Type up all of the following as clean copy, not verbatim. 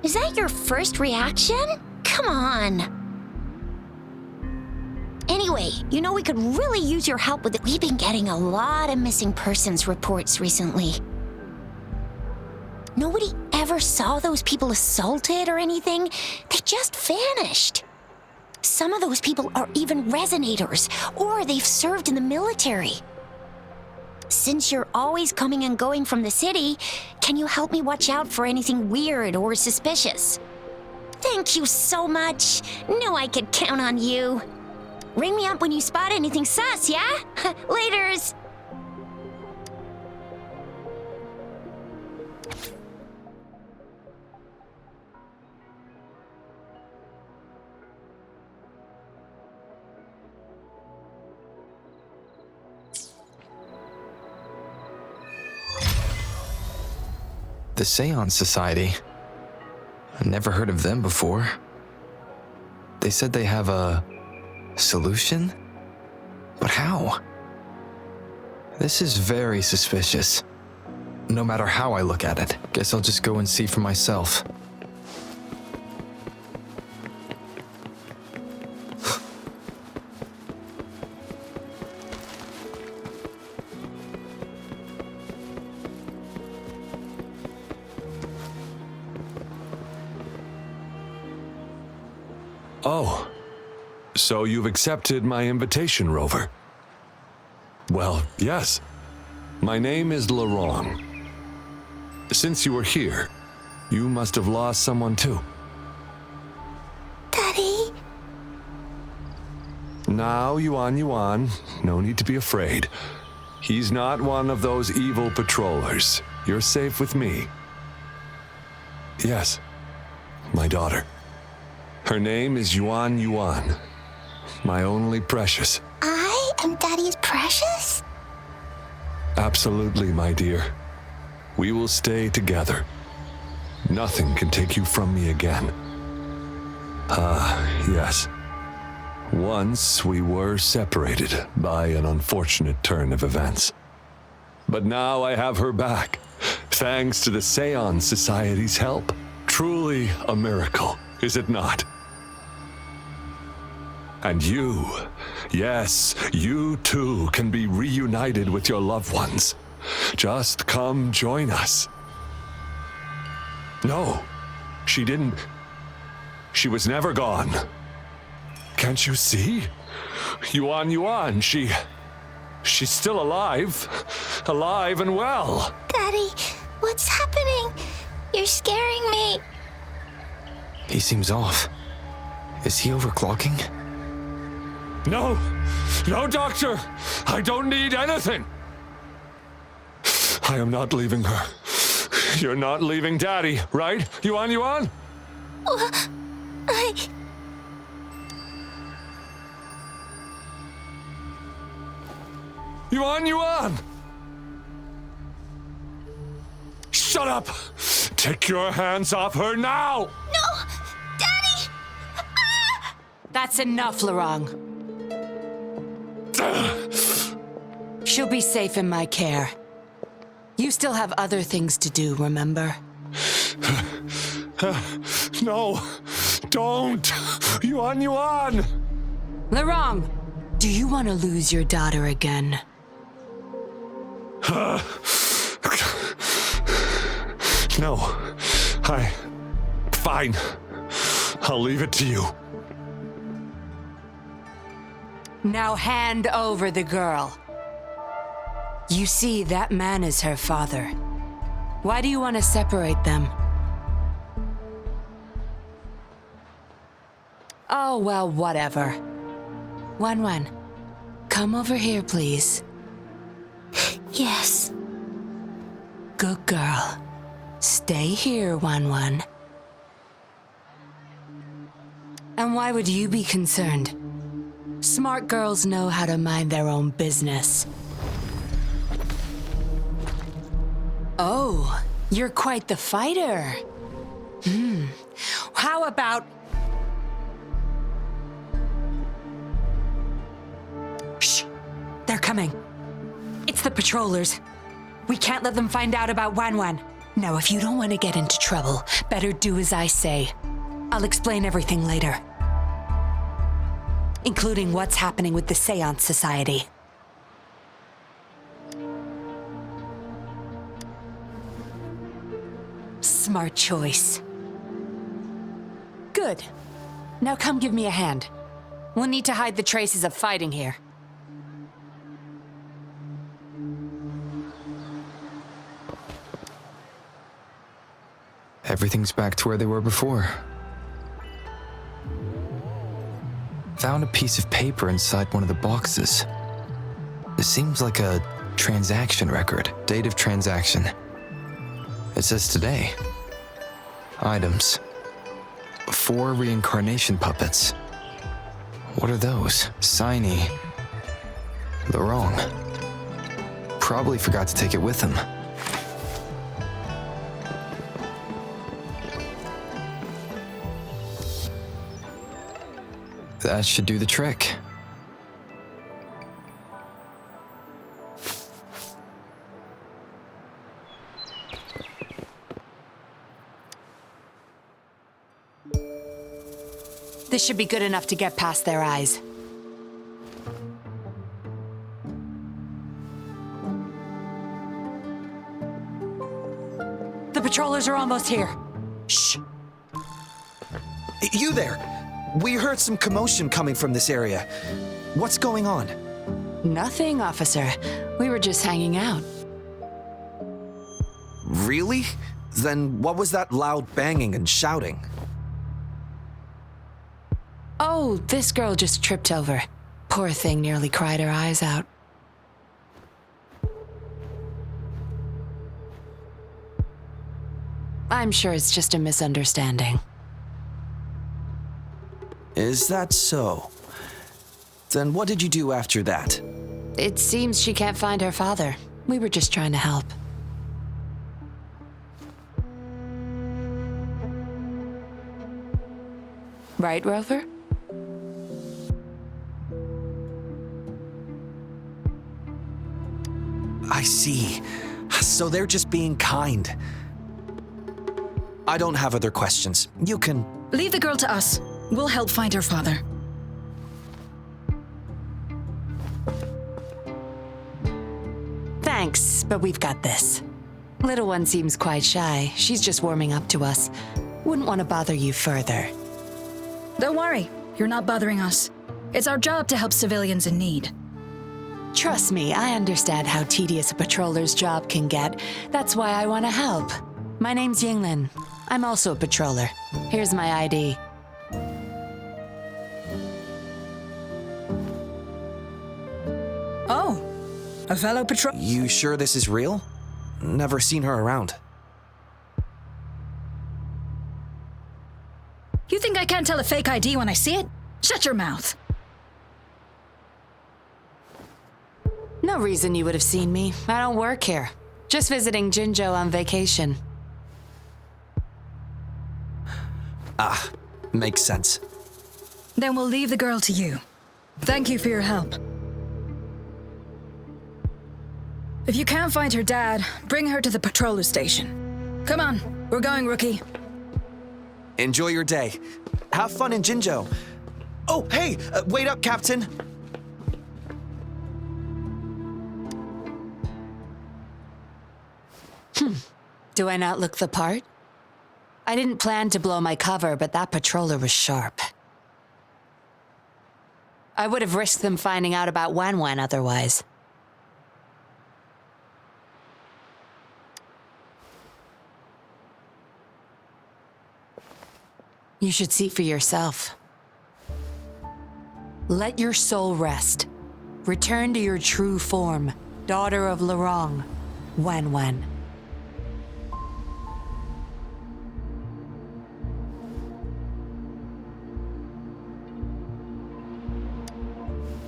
Is that your first reaction? Come on. Anyway, we could really use your help with it. We've been getting a lot of missing persons reports recently. Nobody ever saw those people assaulted or anything. They just vanished. Some of those people are even resonators, or they've served in the military. Since you're always coming and going from the city, can you help me watch out for anything weird or suspicious? Thank you so much. Knew I could count on you. Ring me up when you spot anything sus, yeah? Laters. The Seance Society. I never heard of them before. They said they have a solution? But how? This is very suspicious. No matter how I look at it, guess I'll just go and see for myself. Oh, so you've accepted my invitation, Rover? Well, yes. My name is Laurent. Since you were here, you must have lost someone too. Daddy? Now, Yuan, no need to be afraid. He's not one of those evil patrollers. You're safe with me. Yes, my daughter. Her name is Yuan, my only precious. I am Daddy's precious? Absolutely, my dear. We will stay together. Nothing can take you from me again. Yes. Once we were separated by an unfortunate turn of events. But now I have her back, thanks to the Seance Society's help. Truly a miracle, is it not? And you, yes, you too can be reunited with your loved ones. Just come join us. No, she didn't. She was never gone. Can't you see? Yuan, she's still alive. Alive and well. Daddy, what's happening? You're scaring me. He seems off. Is he overclocking? No, doctor. I don't need anything. I am not leaving her. You're not leaving Daddy, right? Yuan? Yuan! Shut up! Take your hands off her now! No! Daddy! Ah! That's enough, Laurent. She'll be safe in my care. You still have other things to do, remember? No, don't! Yuan! Laurent, do you want to lose your daughter again? No, fine. I'll leave it to you. Now hand over the girl. You see, that man is her father. Why do you want to separate them? Oh, well, whatever. Wan, come over here, please. Yes. Good girl. Stay here, Wan. And why would you be concerned? Smart girls know how to mind their own business. Oh, you're quite the fighter. How about... Shh! They're coming. It's the patrollers. We can't let them find out about Wan. Now, if you don't want to get into trouble, better do as I say. I'll explain everything later, including what's happening with the Seance Society. Smart choice. Good. Now come give me a hand. We'll need to hide the traces of fighting here. Everything's back to where they were before. Found a piece of paper inside one of the boxes. It seems like a transaction record. Date of transaction. It says today. Items. 4 reincarnation puppets. What are those? Signy. Wrong. Probably forgot to take it with him. That should do the trick. This should be good enough to get past their eyes. The patrollers are almost here. Shh. You there! We heard some commotion coming from this area. What's going on? Nothing, officer. We were just hanging out. Really? Then what was that loud banging and shouting? Oh, this girl just tripped over. Poor thing nearly cried her eyes out. I'm sure it's just a misunderstanding. Is that so? Then what did you do after that? It seems she can't find her father. We were just trying to help. Right, Rover? I see. So they're just being kind. I don't have other questions. You can... Leave the girl to us. We'll help find her father. Thanks, but we've got this. Little one seems quite shy. She's just warming up to us. Wouldn't want to bother you further. Don't worry. You're not bothering us. It's our job to help civilians in need. Trust me, I understand how tedious a patroller's job can get. That's why I want to help. My name's Yinlin. I'm also a patroller. Here's my ID. Oh, a fellow patrol... You sure this is real? Never seen her around. You think I can't tell a fake ID when I see it? Shut your mouth. No reason you would have seen me. I don't work here. Just visiting Jinzhou on vacation. Ah, makes sense. Then we'll leave the girl to you. Thank you for your help. If you can't find her dad, bring her to the patroller station. Come on, we're going, rookie. Enjoy your day. Have fun in Jinzhou. Oh, hey, wait up, Captain. Do I not look the part? I didn't plan to blow my cover, but that patroller was sharp. I would have risked them finding out about Wan otherwise. You should see for yourself. Let your soul rest. Return to your true form, daughter of Lorong, Wan.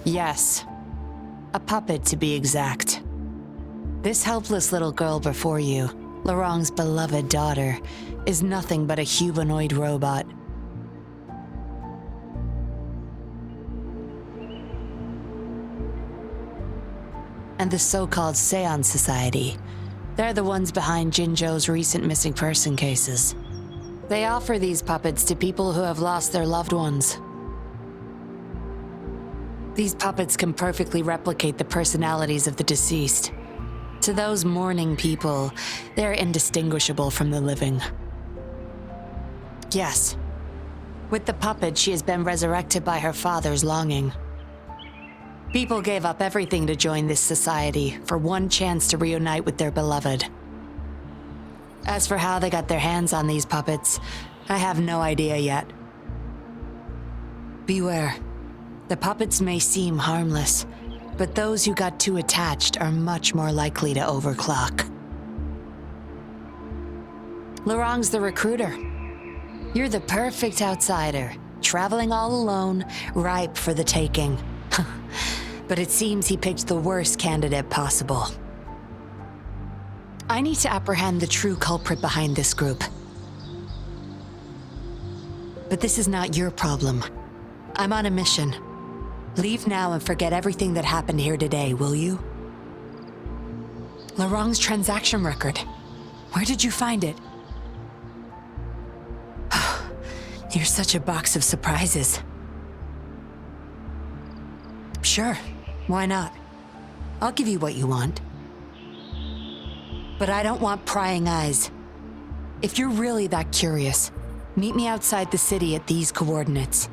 Yes, a puppet to be exact. This helpless little girl before you, Lorong's beloved daughter, is nothing but a humanoid robot. And the so-called Seance Society, They're the ones behind Jinzhou's recent missing person cases. They offer these puppets to people who have lost their loved ones. These puppets can perfectly replicate the personalities of the deceased. To those mourning people, they're indistinguishable from the living. Yes, with the puppet, she has been resurrected by her father's longing. People gave up everything to join this society for one chance to reunite with their beloved. As for how they got their hands on these puppets, I have no idea yet. Beware. The puppets may seem harmless, but those who got too attached are much more likely to overclock. Lorang's the recruiter. You're the perfect outsider, traveling all alone, ripe for the taking. But it seems he picked the worst candidate possible. I need to apprehend the true culprit behind this group. But this is not your problem. I'm on a mission. Leave now and forget everything that happened here today, will you? Lorang's transaction record. Where did you find it? You're such a box of surprises. Sure, why not? I'll give you what you want. But I don't want prying eyes. If you're really that curious, meet me outside the city at these coordinates.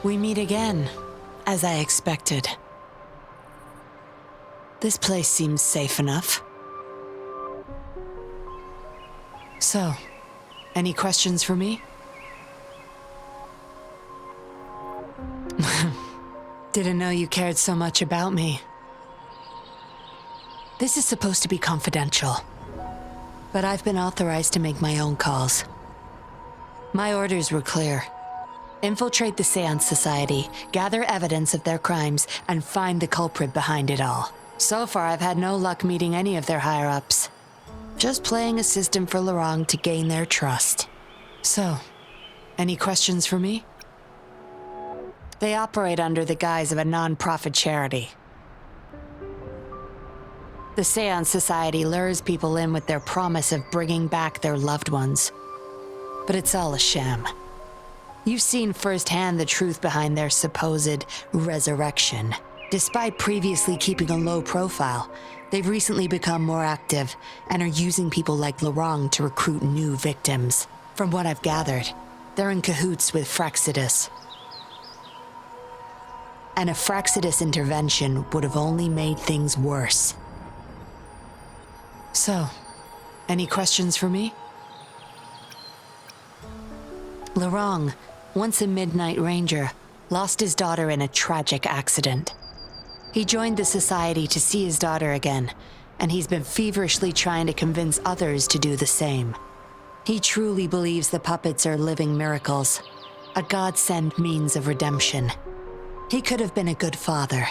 We meet again, as I expected. This place seems safe enough. So, any questions for me? Didn't know you cared so much about me. This is supposed to be confidential, but I've been authorized to make my own calls. My orders were clear. Infiltrate the Seance Society, gather evidence of their crimes, and find the culprit behind it all. So far, I've had no luck meeting any of their higher-ups. Just playing a system for Lorang to gain their trust. So, any questions for me? They operate under the guise of a non-profit charity. The Seance Society lures people in with their promise of bringing back their loved ones. But it's all a sham. You've seen firsthand the truth behind their supposed resurrection. Despite previously keeping a low profile, they've recently become more active and are using people like Lorang to recruit new victims. From what I've gathered, they're in cahoots with Fraxidus. And a Fraxidus intervention would have only made things worse. So, any questions for me? Lorang, once a Midnight Ranger, lost his daughter in a tragic accident. He joined the society to see his daughter again, and he's been feverishly trying to convince others to do the same. He truly believes the puppets are living miracles, a godsend means of redemption. He could have been a good father,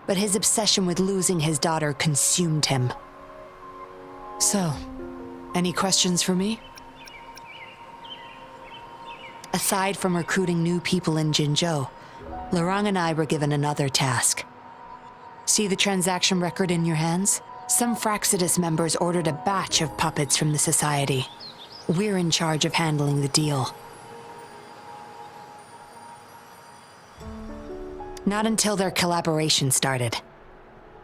but his obsession with losing his daughter consumed him. So, any questions for me? Aside from recruiting new people in Jinzhou, Lorang and I were given another task. See the transaction record in your hands? Some Fraxidus members ordered a batch of puppets from the society. We're in charge of handling the deal. Not until their collaboration started.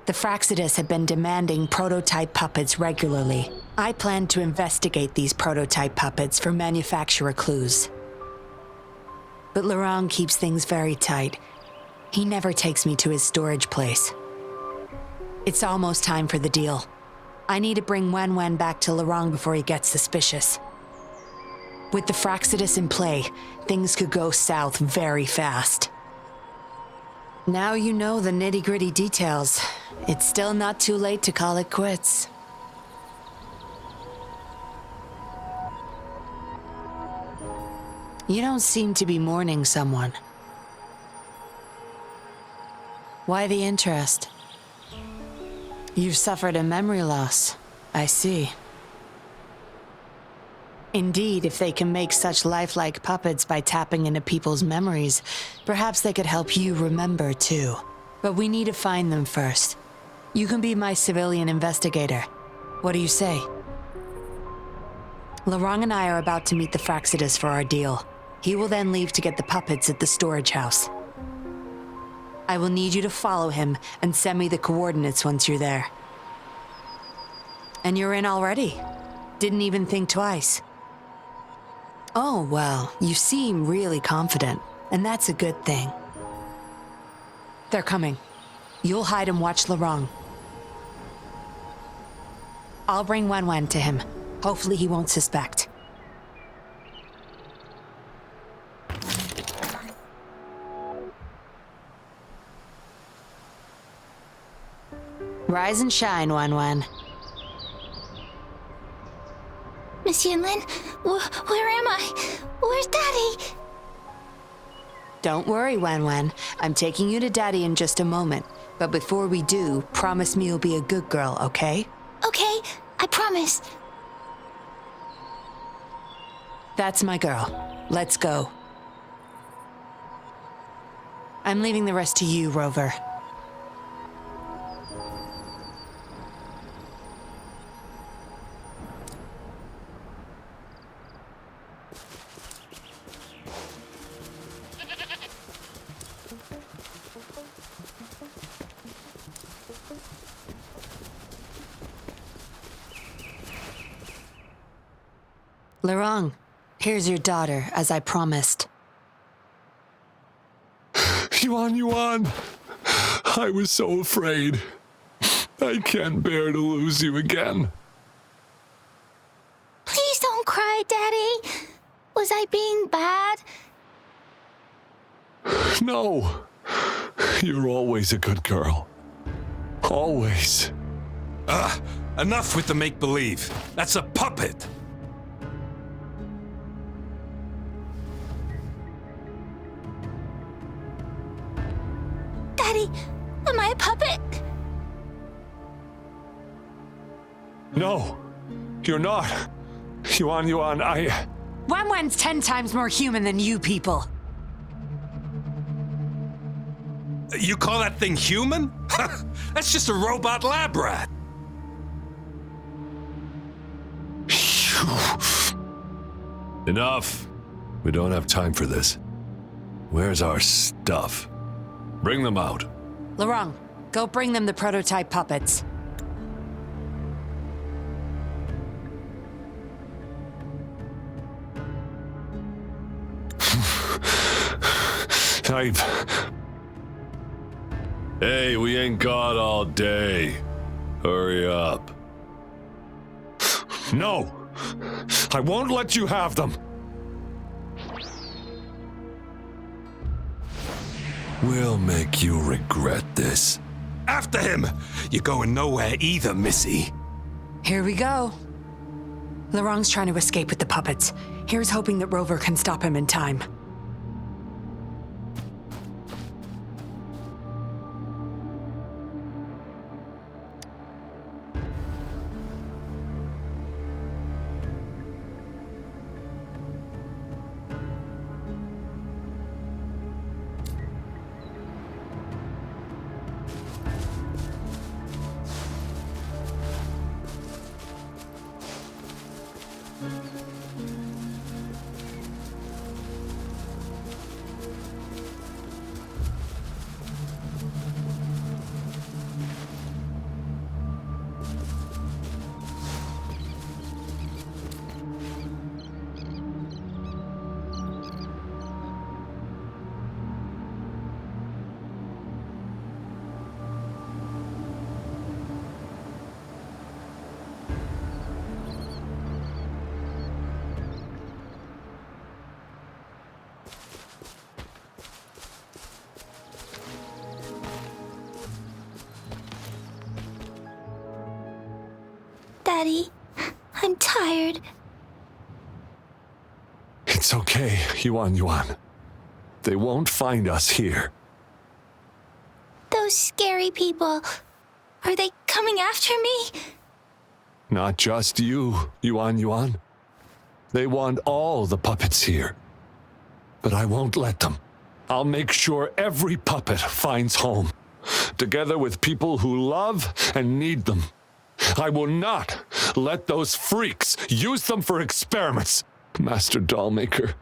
The Fraxidus had been demanding prototype puppets regularly. I planned to investigate these prototype puppets for manufacturer clues. But Lorang keeps things very tight. He never takes me to his storage place. It's almost time for the deal. I need to bring Wen back to Lorang before he gets suspicious. With the Fraxidus in play, things could go south very fast. Now you know the nitty-gritty details. It's still not too late to call it quits. You don't seem to be mourning someone. Why the interest? You've suffered a memory loss. I see. Indeed, if they can make such lifelike puppets by tapping into people's memories, perhaps they could help you remember too. But we need to find them first. You can be my civilian investigator. What do you say? Lorang and I are about to meet the Fraxidus for our deal. He will then leave to get the puppets at the storage house. I will need you to follow him and send me the coordinates once you're there. And you're in already. Didn't even think twice. Oh, well, you seem really confident, and that's a good thing. They're coming. You'll hide and watch Lorang. I'll bring Wen to him. Hopefully he won't suspect. Rise and shine, Wen. Miss Yinlin, where am I? Where's Daddy? Don't worry, Wen. I'm taking you to Daddy in just a moment. But before we do, promise me you'll be a good girl, okay? Okay, I promise. That's my girl. Let's go. I'm leaving the rest to you, Rover. Lorang, here's your daughter, as I promised. Yuan, I was so afraid. I can't bear to lose you again. Please don't cry, Daddy. Was I being bad? No. You're always a good girl. Always. Enough with the make-believe. That's a puppet. Daddy, am I a puppet? No, you're not. Yuan, I... Wen's 10 times more human than you people. You call that thing human? That's just a robot lab rat. Enough. We don't have time for this. Where's our stuff? Bring them out. Lorang, go bring them the prototype puppets. Hey, we ain't got all day. Hurry up. No! I won't let you have them! We'll make you regret this. After him! You're going nowhere either, Missy. Here we go. Lorang's trying to escape with the puppets. Here's hoping that Rover can stop him in time. Daddy. I'm tired. It's okay, Yuan. They won't find us here. Those scary people, are they coming after me? Not just you, Yuan. They want all the puppets here. But I won't let them. I'll make sure every puppet finds home, together with people who love and need them. I will not let those freaks use them for experiments. Master Dollmaker,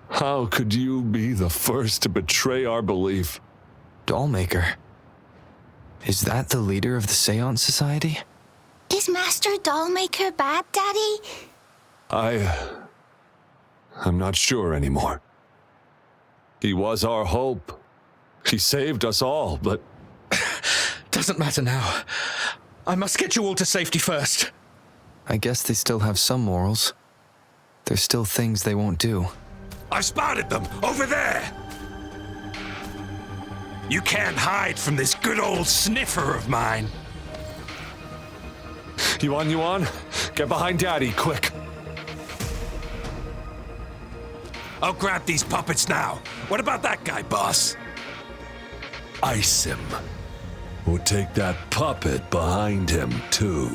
how could you be the first to betray our belief? Dollmaker? Is that the leader of the Seance Society? Is Master Dollmaker bad, Daddy? I'm not sure anymore. He was our hope. He saved us all, but... Doesn't matter now. I must get you all to safety first. I guess they still have some morals. There's still things they won't do. I've spotted them, over there! You can't hide from this good old sniffer of mine. Yuan, get behind Daddy, quick. I'll grab these puppets now. What about that guy, boss? Ice him. We'll take that puppet behind him, too.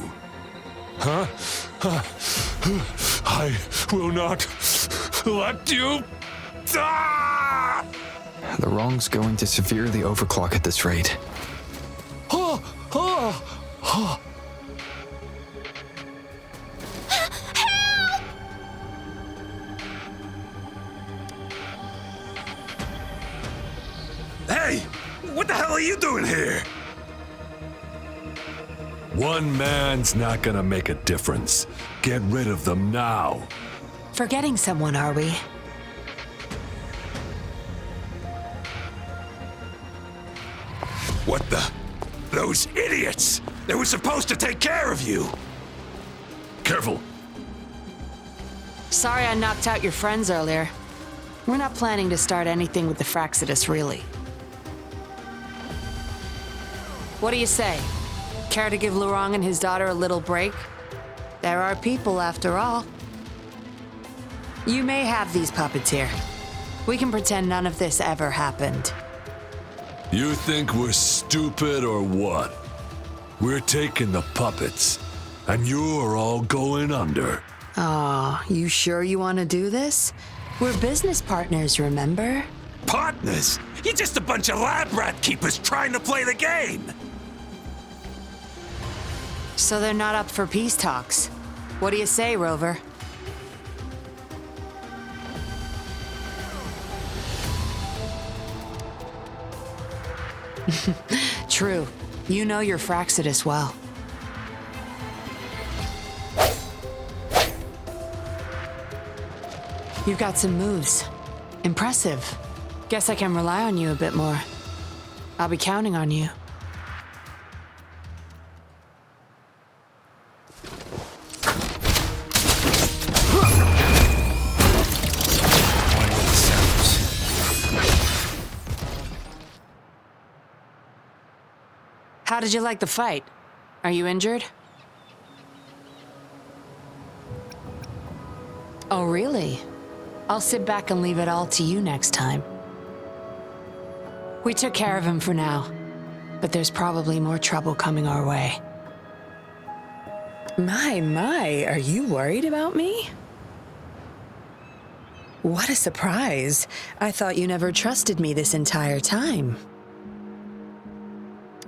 Huh? I will not let you... Ah! The wrong's going to severely overclock at this rate. Hey! What the hell are you doing here? One man's not gonna make a difference. Get rid of them now. Forgetting someone, are we? What the? Those idiots! They were supposed to take care of you! Careful. Sorry I knocked out your friends earlier. We're not planning to start anything with the Fraxidus, really. What do you say? Care to give Lurong and his daughter a little break? There are people, after all. You may have these puppets here. We can pretend none of this ever happened. You think we're stupid or what? We're taking the puppets, and you're all going under. Aw, you sure you want to do this? We're business partners, remember? Partners? You're just a bunch of lab rat keepers trying to play the game! So they're not up for peace talks. What do you say, Rover? True. You know your Fraxidus well. You've got some moves. Impressive. Guess I can rely on you a bit more. I'll be counting on you. How did you like the fight? Are you injured? Oh, really? I'll sit back and leave it all to you next time. We took care of him for now, but there's probably more trouble coming our way. My, are you worried about me? What a surprise. I thought you never trusted me this entire time.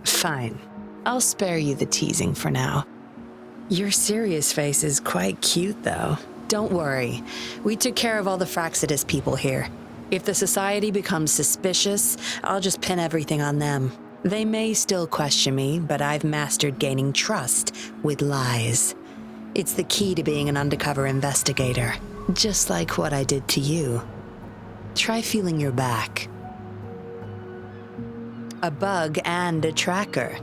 Fine. I'll spare you the teasing for now. Your serious face is quite cute, though. Don't worry. We took care of all the Fraxidus people here. If the society becomes suspicious, I'll just pin everything on them. They may still question me, but I've mastered gaining trust with lies. It's the key to being an undercover investigator, just like what I did to you. Try feeling your back. A bug and a tracker.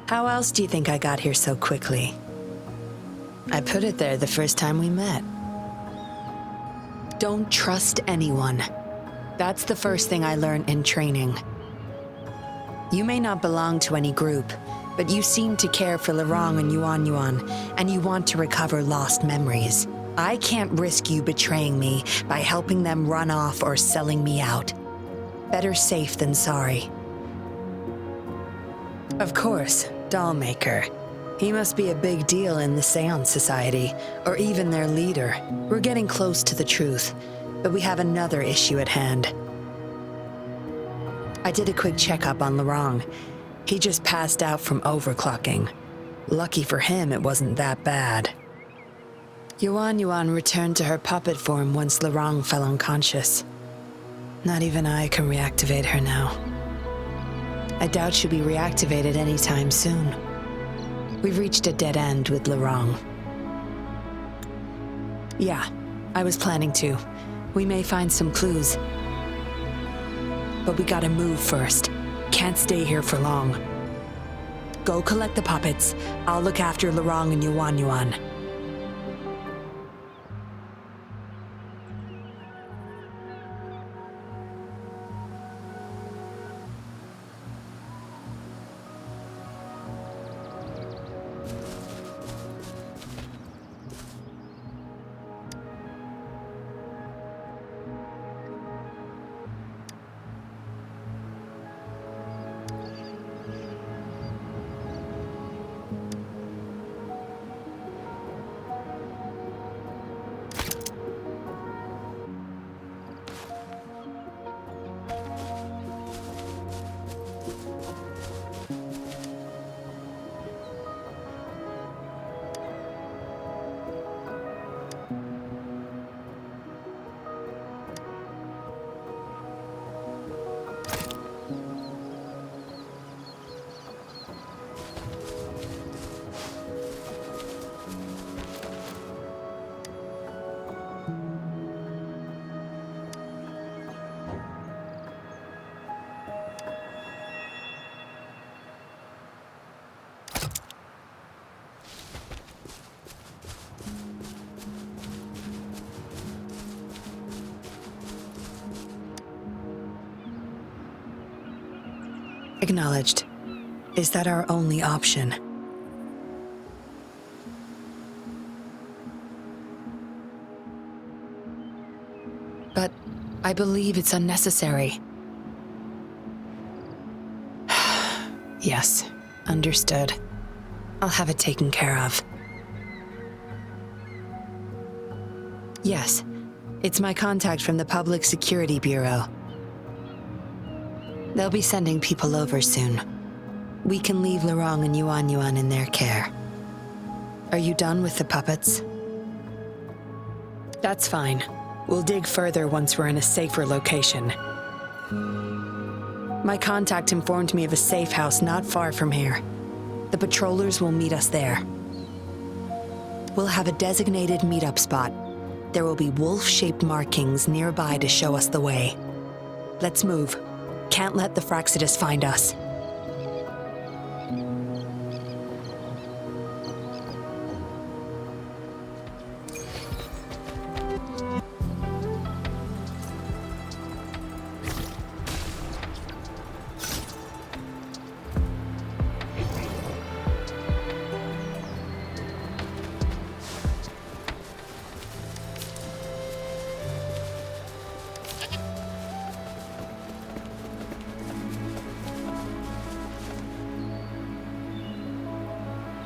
How else do you think I got here so quickly? I put it there the first time we met. Don't trust anyone. That's the first thing I learned in training. You may not belong to any group, but you seem to care for Lorong and Yuan Yuan, and you want to recover lost memories. I can't risk you betraying me by helping them run off or selling me out. Better safe than sorry. Of course, Dollmaker. He must be a big deal in the Seance Society, or even their leader. We're getting close to the truth, but we have another issue at hand. I did a quick checkup on Lorong. He just passed out from overclocking. Lucky for him, it wasn't that bad. Yuan Yuan returned to her puppet form once Lorong fell unconscious. Not even I can reactivate her now. I doubt she'll be reactivated anytime soon. We've reached a dead end with Lorong. Yeah, I was planning to. We may find some clues. But we gotta move first. Can't stay here for long. Go collect the puppets. I'll look after Lorong and Yuan Yuan. Acknowledged. Is that our only option? But I believe it's unnecessary. Yes, understood. I'll have it taken care of. Yes, it's my contact from the Public Security Bureau. They'll be sending people over soon. We can leave Lorong and Yuan Yuan in their care. Are you done with the puppets? That's fine. We'll dig further once we're in a safer location. My contact informed me of a safe house not far from here. The patrollers will meet us there. We'll have a designated meetup spot. There will be wolf-shaped markings nearby to show us the way. Let's move. Can't let the Fraxidus find us.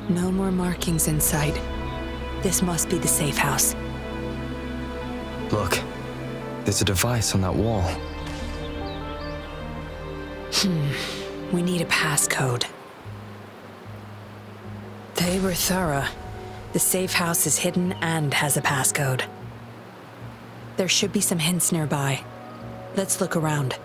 No more markings in sight. This must be the safe house. Look, there's a device on that wall. We need a passcode. They were thorough. The safe house is hidden and has a passcode. There should be some hints nearby. Let's look around.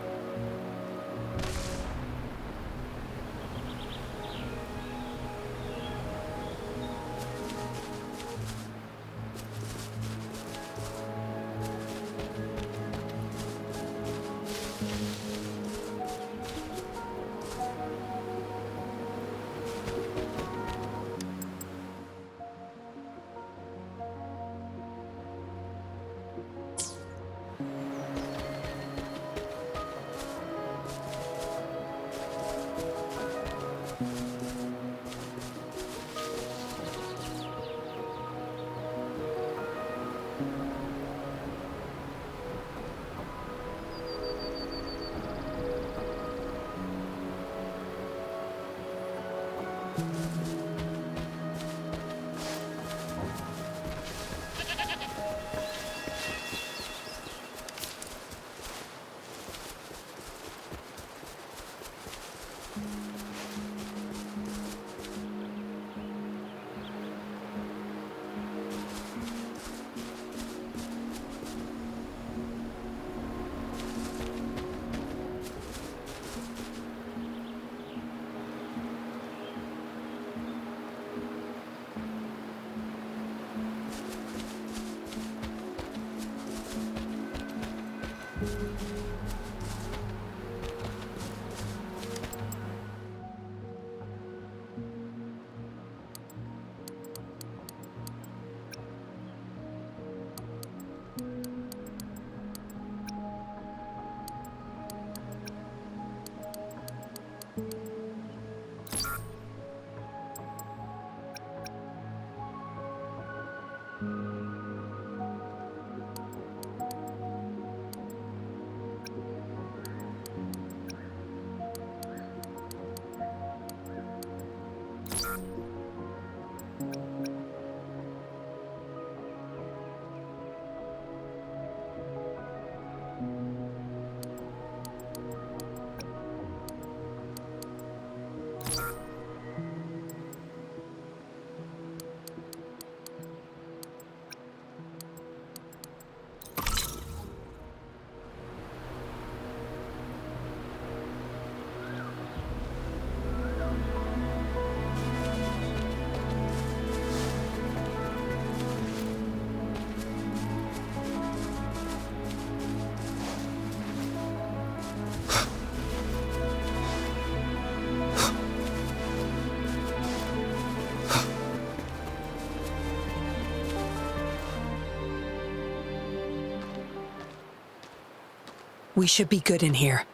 We should be good in here.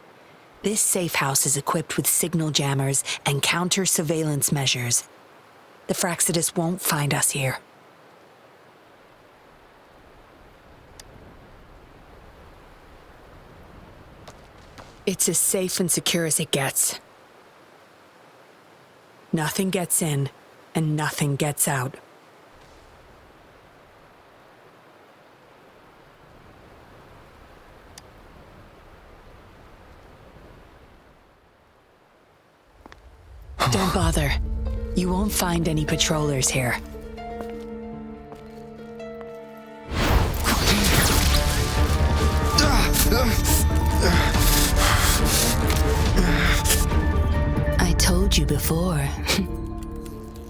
This safe house is equipped with signal jammers and counter-surveillance measures. The Fraxidus won't find us here. It's as safe and secure as it gets. Nothing gets in, and nothing gets out. Don't bother. You won't find any patrollers here. I told you before.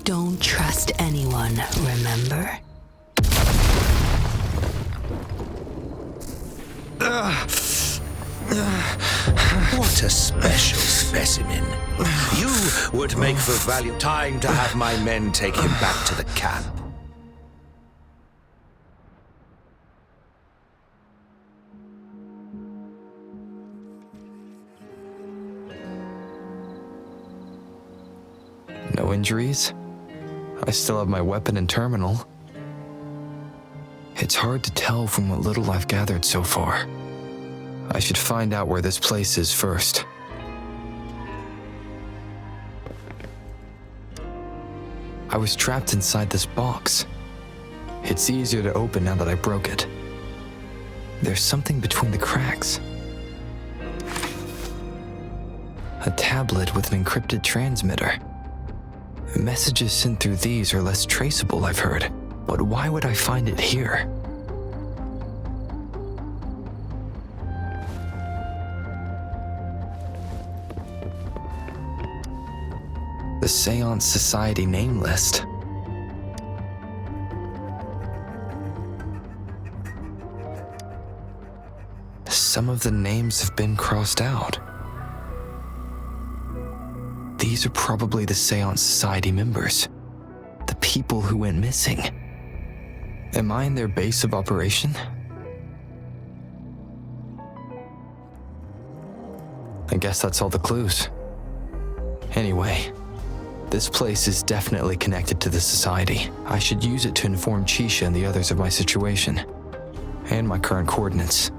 Don't trust anyone, remember? What a special specimen. You would make for value. Time to have my men take him back to the camp. No injuries? I still have my weapon and terminal. It's hard to tell from what little I've gathered so far. I should find out where this place is first. I was trapped inside this box. It's easier to open now that I broke it. There's something between the cracks. A tablet with an encrypted transmitter. Messages sent through these are less traceable, I've heard. But why would I find it here? The Seance Society name list. Some of the names have been crossed out. These are probably the Seance Society members. The people who went missing. Am I in their base of operation? I guess that's all the clues. Anyway, this place is definitely connected to the Society. I should use it to inform Chisha and the others of my situation, and my current coordinates.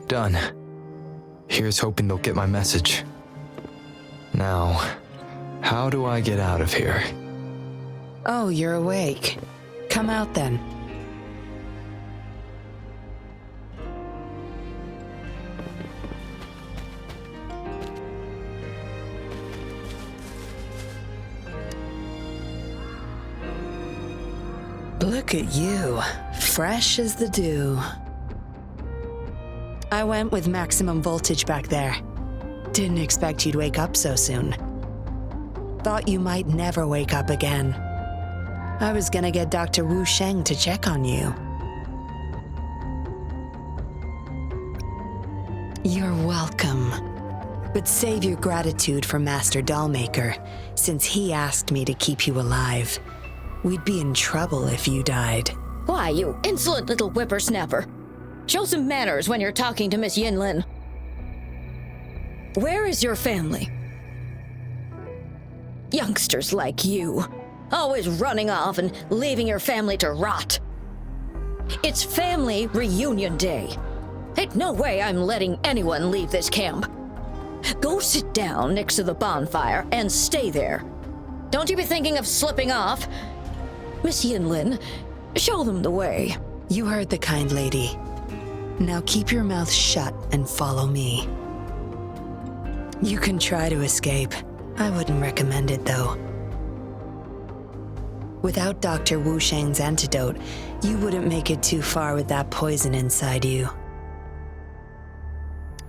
Done. Here's hoping they'll get my message. Now, how do I get out of here? Oh, you're awake. Come out then. Look at you, fresh as the dew. I went with maximum voltage back there. Didn't expect you'd wake up so soon. Thought you might never wake up again. I was gonna get Dr. Wu Sheng to check on you. You're welcome. But save your gratitude for Master Dollmaker, since he asked me to keep you alive. We'd be in trouble if you died. Why, you insolent little whippersnapper. Show some manners when you're talking to Miss Yinlin. Where is your family? Youngsters like you, always running off and leaving your family to rot. It's family reunion day. Ain't no way I'm letting anyone leave this camp. Go sit down next to the bonfire and stay there. Don't you be thinking of slipping off. Miss Yinlin, show them the way. You heard the kind lady. Now keep your mouth shut and follow me. You can try to escape. I wouldn't recommend it, though. Without Dr. Wu Sheng's antidote, you wouldn't make it too far with that poison inside you.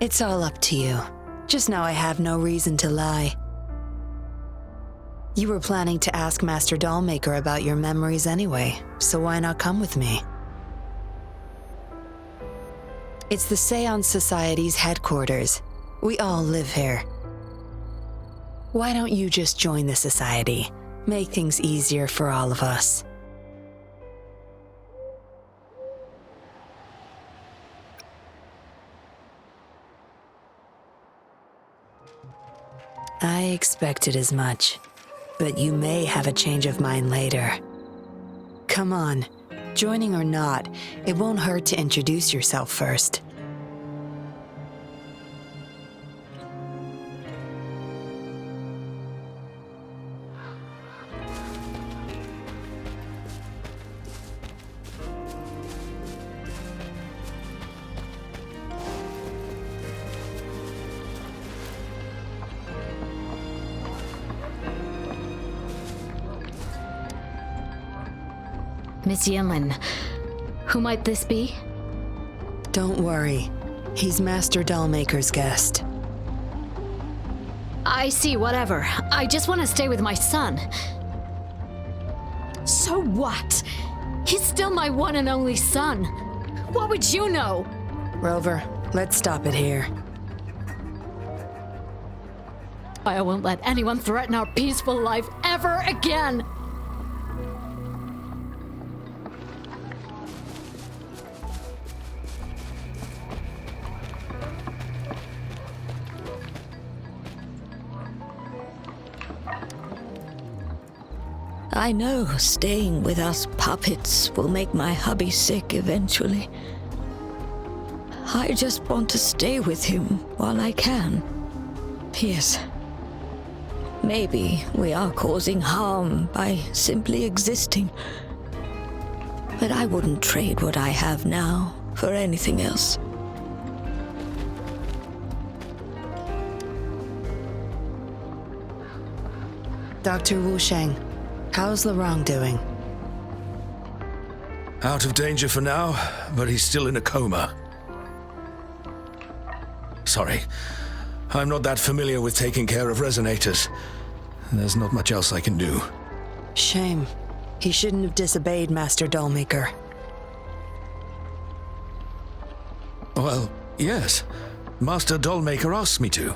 It's all up to you. Just now I have no reason to lie. You were planning to ask Master Dollmaker about your memories anyway, so why not come with me? It's the Seance Society's headquarters. We all live here. Why don't you just join the society? Make things easier for all of us. I expected as much, but you may have a change of mind later. Come on, joining or not, it won't hurt to introduce yourself first. Miss Yinlin, who might this be? Don't worry. He's Master Dollmaker's guest. I see, whatever. I just want to stay with my son. So what? He's still my one and only son. What would you know? Rover, let's stop it here. I won't let anyone threaten our peaceful life ever again. I know staying with us puppets will make my hubby sick eventually. I just want to stay with him while I can. Yes. Maybe we are causing harm by simply existing. But I wouldn't trade what I have now for anything else. Dr. Wu Sheng, how's Lorong doing? Out of danger for now, but he's still in a coma. Sorry, I'm not that familiar with taking care of resonators. There's not much else I can do. Shame. He shouldn't have disobeyed Master Dollmaker. Well, yes. Master Dollmaker asked me to.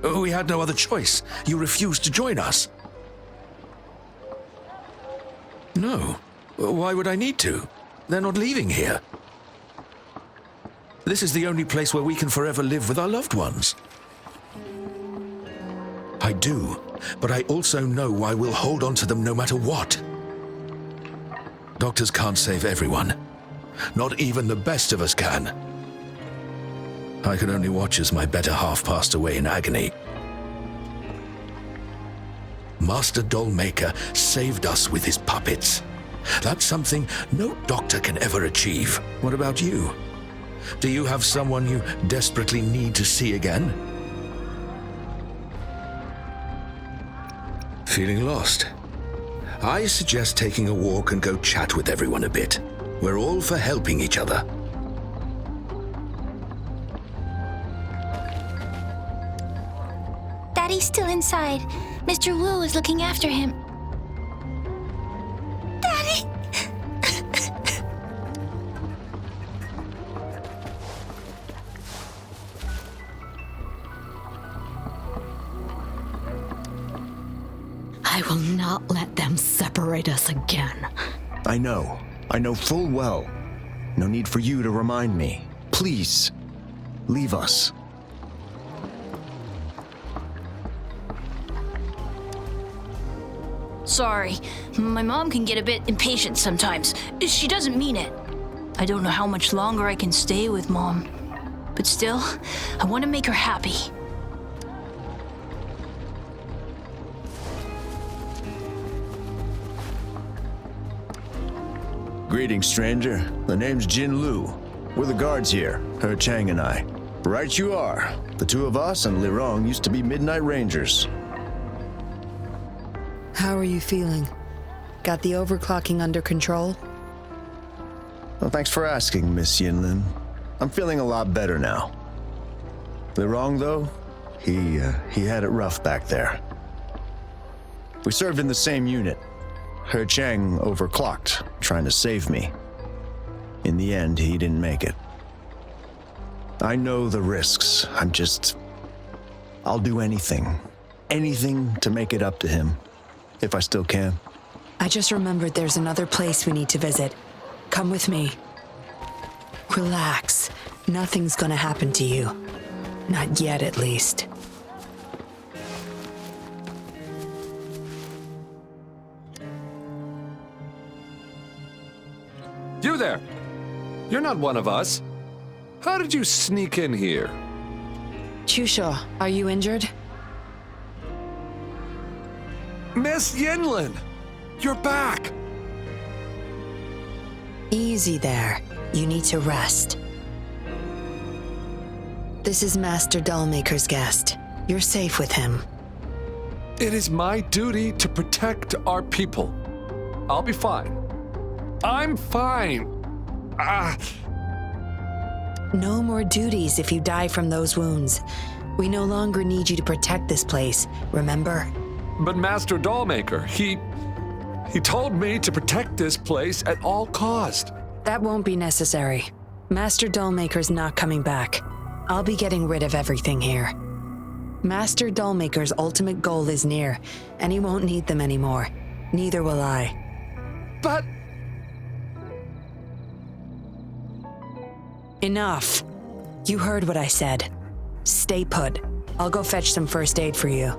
We had no other choice. You refused to join us. No. Why would I need to? They're not leaving here. This is the only place where we can forever live with our loved ones. I do, but I also know I will hold on to them no matter what. Doctors can't save everyone. Not even the best of us can. I could only watch as my better half passed away in agony. Master Dollmaker saved us with his puppets. That's something no doctor can ever achieve. What about you? Do you have someone you desperately need to see again? Feeling lost? I suggest taking a walk and go chat with everyone a bit. We're all for helping each other. Daddy's still inside. Mr. Wu is looking after him. Daddy! I will not let them separate us again. I know full well. No need for you to remind me. Please, leave us. Sorry, my mom can get a bit impatient sometimes. She doesn't mean it. I don't know how much longer I can stay with Mom. But still, I want to make her happy. Greetings, stranger. The name's Jin Lu. We're the guards here, He Chang and I. Right you are. The two of us and Lirong used to be Midnight Rangers. How are you feeling? Got the overclocking under control? Well, thanks for asking, Miss Yinlin. I'm feeling a lot better now. Lirong, though, he had it rough back there. We served in the same unit. He Chang overclocked, trying to save me. In the end, he didn't make it. I know the risks. I'll do anything. Anything to make it up to him, if I still can. I just remembered there's another place we need to visit. Come with me. Relax. Nothing's gonna happen to you. Not yet, at least. You there! You're not one of us. How did you sneak in here? Chusho, are you injured? Miss Yinlin! You're back! Easy there. You need to rest. This is Master Dollmaker's guest. You're safe with him. It is my duty to protect our people. I'll be fine. I'm fine. No more duties if you die from those wounds. We no longer need you to protect this place, remember? But Master Dollmaker, he told me to protect this place at all cost. That won't be necessary. Master Dollmaker's not coming back. I'll be getting rid of everything here. Master Dollmaker's ultimate goal is near, and he won't need them anymore. Neither will I. But... Enough. You heard what I said. Stay put. I'll go fetch some first aid for you.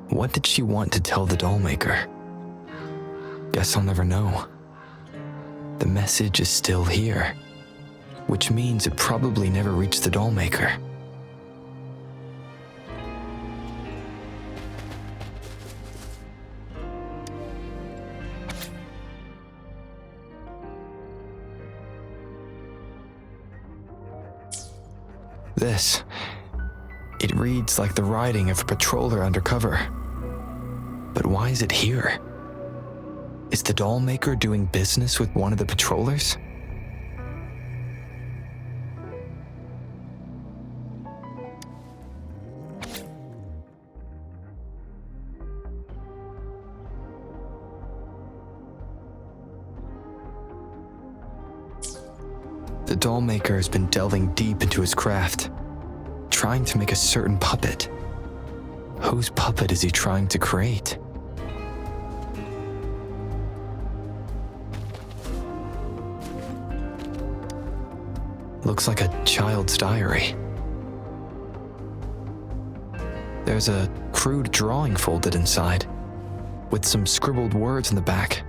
What did she want to tell the Dollmaker? Guess I'll never know. The message is still here, which means it probably never reached the Dollmaker. This, it reads like the writing of a patroller undercover. But why is it here? Is the Dollmaker doing business with one of the patrollers? The doll maker has been delving deep into his craft, trying to make a certain puppet. Whose puppet is he trying to create? Looks like a child's diary. There's a crude drawing folded inside, with some scribbled words in the back.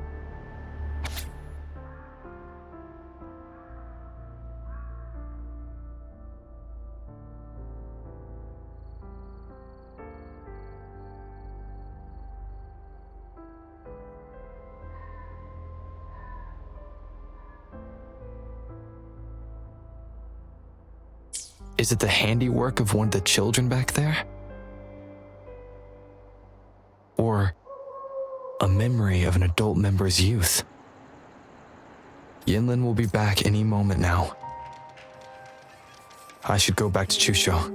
Is it the handiwork of one of the children back there? Or a memory of an adult member's youth? Yinlin will be back any moment now. I should go back to Chusho.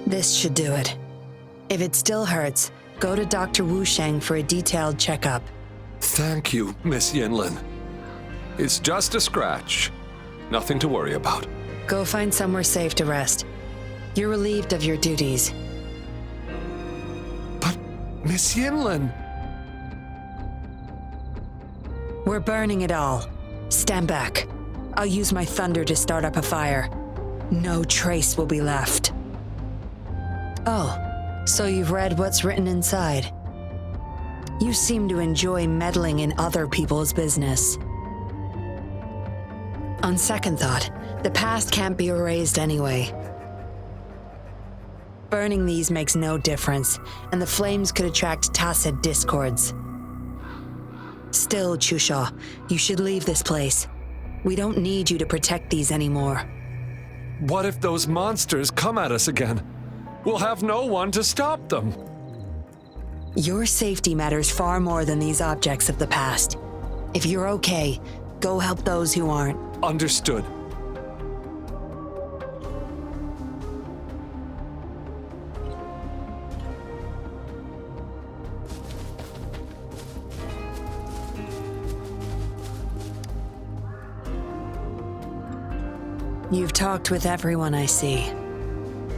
This should do it. If it still hurts, go to Dr. Wu Sheng for a detailed checkup. Thank you, Miss Yinlin. It's just a scratch. Nothing to worry about. Go find somewhere safe to rest. You're relieved of your duties. But, Miss Yinlin... We're burning it all. Stand back. I'll use my thunder to start up a fire. No trace will be left. Oh, so you've read what's written inside. You seem to enjoy meddling in other people's business. On second thought, the past can't be erased anyway. Burning these makes no difference, and the flames could attract tacit discords. Still, Chusho, you should leave this place. We don't need you to protect these anymore. What if those monsters come at us again? We'll have no one to stop them. Your safety matters far more than these objects of the past. If you're okay, go help those who aren't. Understood. You've talked with everyone I see.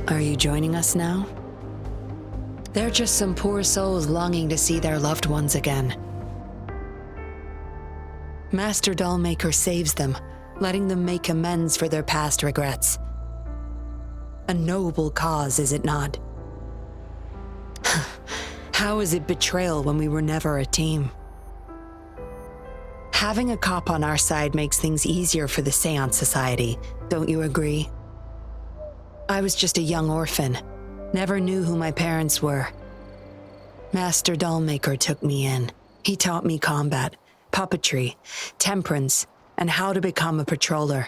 Are you joining us now? They're just some poor souls longing to see their loved ones again. Master Dollmaker saves them, letting them make amends for their past regrets. A noble cause, is it not? How is it betrayal when we were never a team? Having a cop on our side makes things easier for the Seance Society, don't you agree? I was just a young orphan, never knew who my parents were. Master Dollmaker took me in. He taught me combat, puppetry, temperance, and how to become a patroller.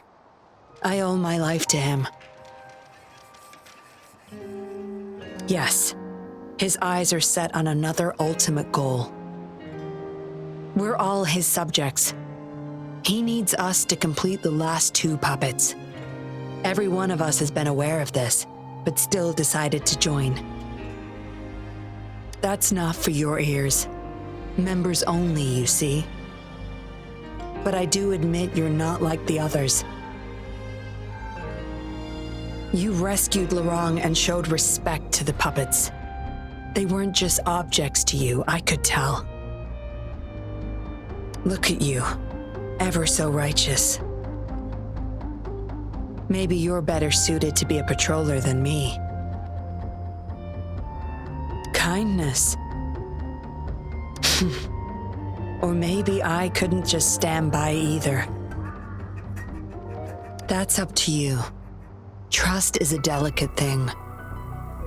I owe my life to him. Yes, his eyes are set on another ultimate goal. We're all his subjects. He needs us to complete the last 2 puppets. Every one of us has been aware of this, but still decided to join. That's not for your ears. Members only, you see. But I do admit you're not like the others. You rescued Lorong and showed respect to the puppets. They weren't just objects to you, I could tell. Look at you, ever so righteous. Maybe you're better suited to be a patroller than me. Kindness. Or maybe I couldn't just stand by either. That's up to you. Trust is a delicate thing.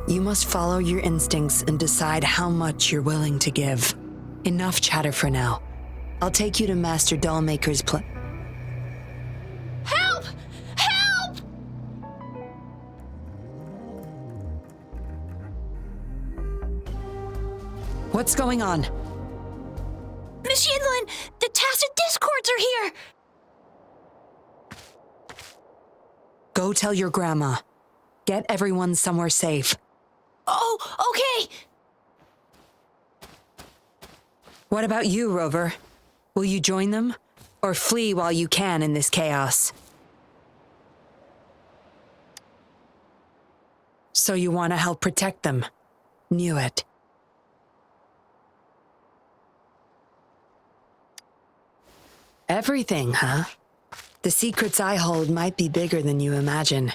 You must follow your instincts and decide how much you're willing to give. Enough chatter for now. I'll take you to Master Dollmaker's Help! Help! What's going on? Miss Yinlin, the tacit discords are here! Go tell your grandma. Get everyone somewhere safe. Oh, okay! What about you, Rover? Will you join them? Or flee while you can in this chaos? So you want to help protect them? Knew it. Everything, huh? The secrets I hold might be bigger than you imagine.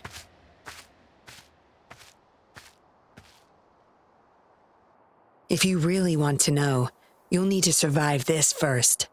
If you really want to know, you'll need to survive this first.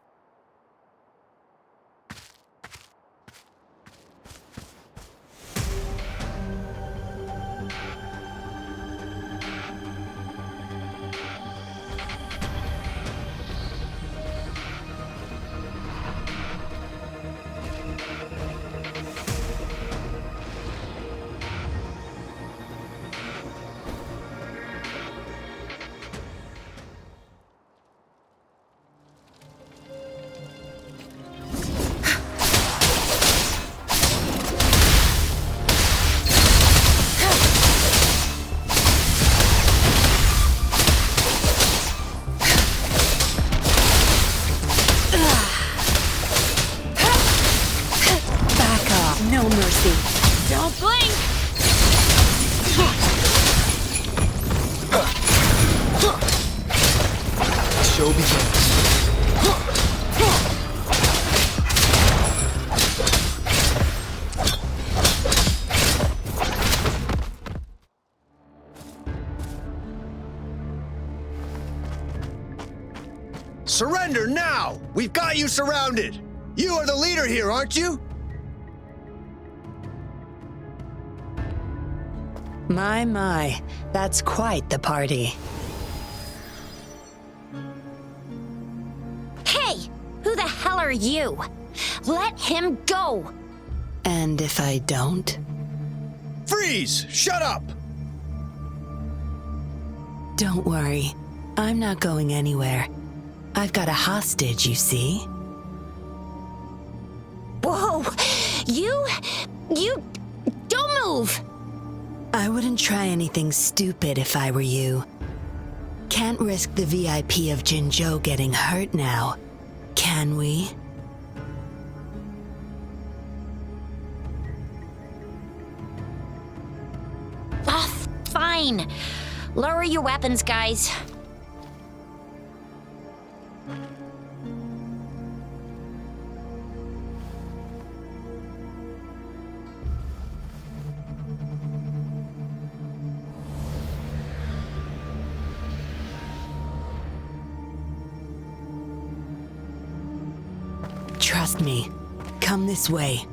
Don't blink! Show begins. Surrender now! We've got you surrounded! You are the leader here, aren't you? My, that's quite the party. Hey! Who the hell are you? Let him go! And if I don't? Freeze! Shut up! Don't worry. I'm not going anywhere. I've got a hostage, you see? Whoa! You... Don't move! I wouldn't try anything stupid if I were you. Can't risk the VIP of Jinzhou getting hurt now, can we? Oh, fine. Lower your weapons, guys. Trust me. Come this way.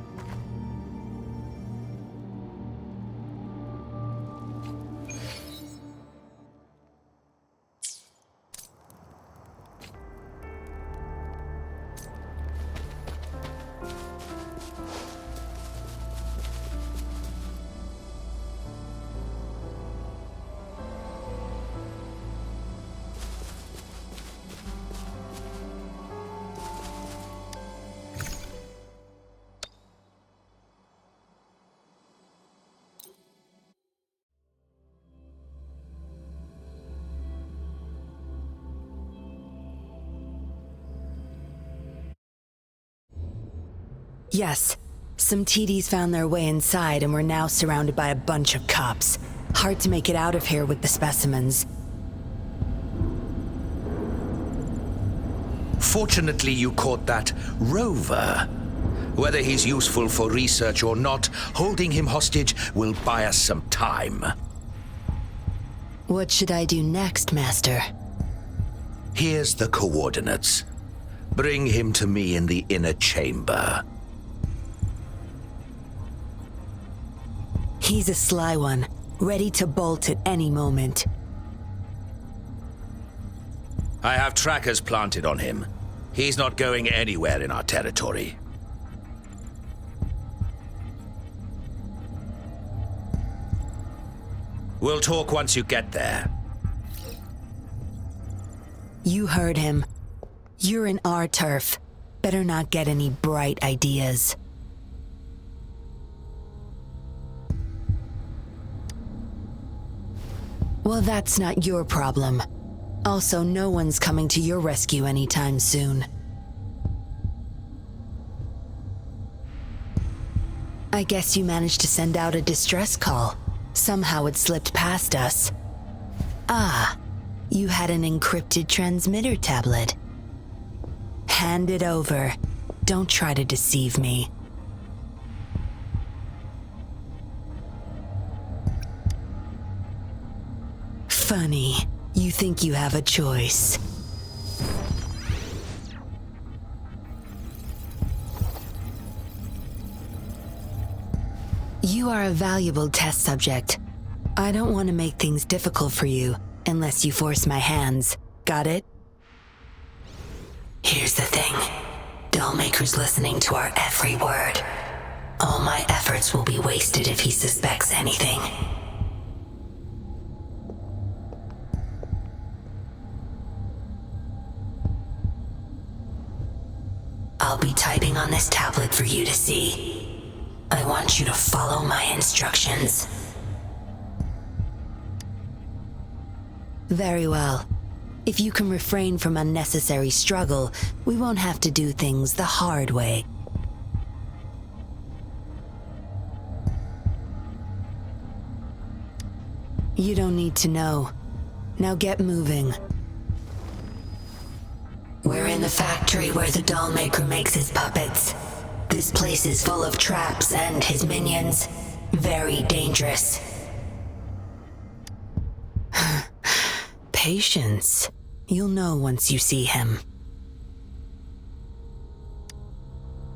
Yes, some TDs found their way inside and we're now surrounded by a bunch of cops. Hard to make it out of here with the specimens. Fortunately, you caught that rover. Whether he's useful for research or not, holding him hostage will buy us some time. What should I do next, Master? Here's the coordinates. Bring him to me in the inner chamber. He's a sly one, ready to bolt at any moment. I have trackers planted on him. He's not going anywhere in our territory. We'll talk once you get there. You heard him. You're in our turf. Better not get any bright ideas. Well, that's not your problem. Also, no one's coming to your rescue anytime soon. I guess you managed to send out a distress call. Somehow it slipped past us. Ah, you had an encrypted transmitter tablet. Hand it over. Don't try to deceive me. Funny, you think you have a choice. You are a valuable test subject. I don't want to make things difficult for you unless you force my hands. Got it? Here's the thing. Dollmaker's listening to our every word. All my efforts will be wasted if he suspects anything. I'll be typing on this tablet for you to see. I want you to follow my instructions. Very well. If you can refrain from unnecessary struggle, we won't have to do things the hard way. You don't need to know. Now get moving. We're in the factory where the Dollmaker makes his puppets. This place is full of traps and his minions. Very dangerous. Patience. You'll know once you see him.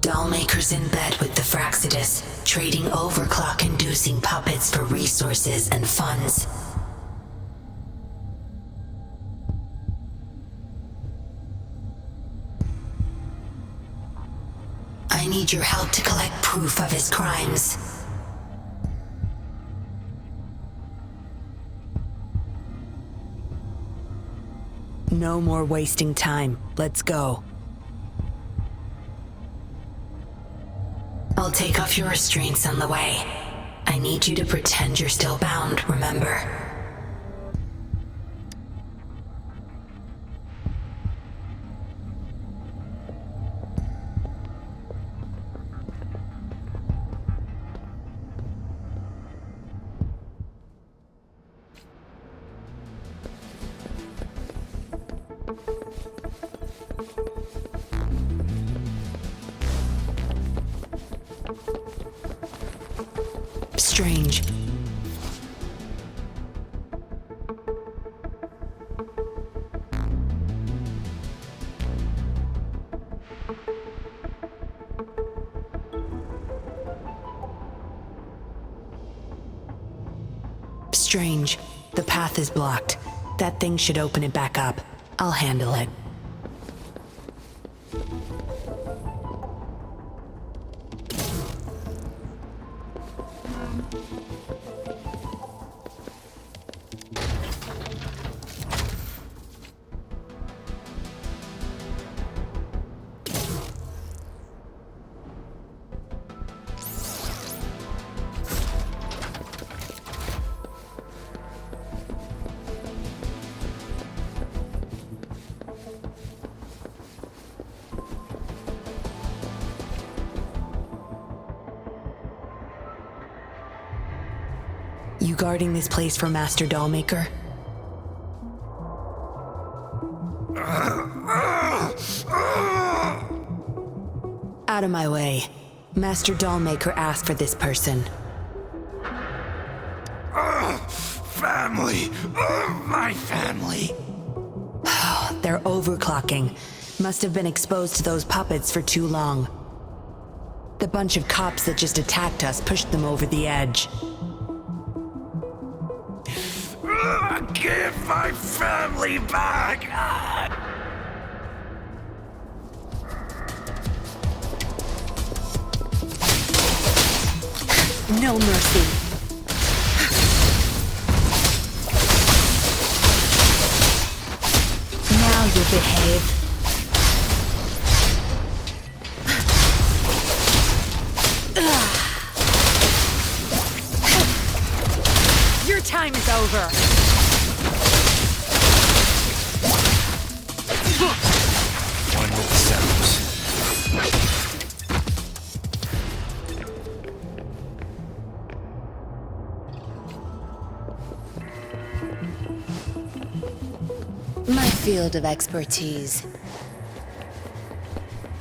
Dollmaker's in bed with the Fraxidus, trading overclock-inducing puppets for resources and funds. I need your help to collect proof of his crimes. No more wasting time. Let's go. I'll take off your restraints on the way. I need you to pretend you're still bound, remember? Strange. Strange. The path is blocked. That thing should open it back up. I'll handle it. You guarding this place for Master Dollmaker? Out of my way. Master Dollmaker asked for this person. Family! My family! They're overclocking. Must have been exposed to those puppets for too long. The bunch of cops that just attacked us pushed them over the edge. Give my family back! No mercy. Now you behave. Your time is over. field of expertise.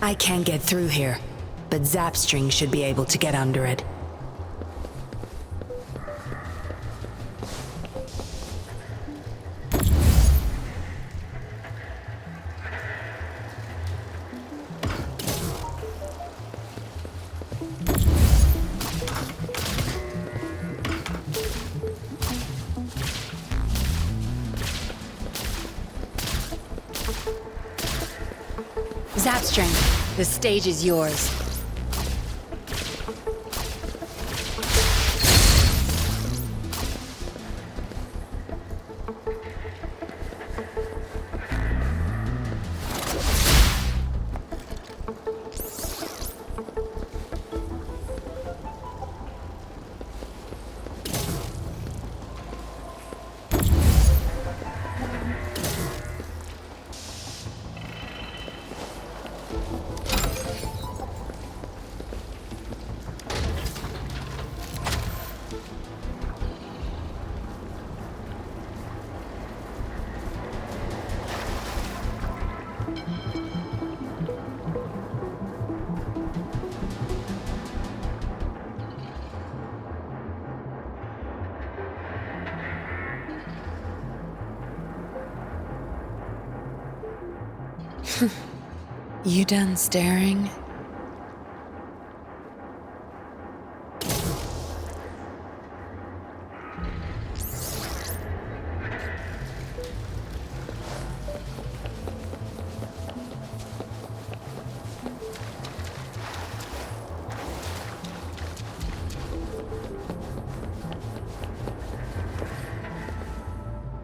I can't get through here, but Zapstring should be able to get under it. Zapstring, the stage is yours. You done staring?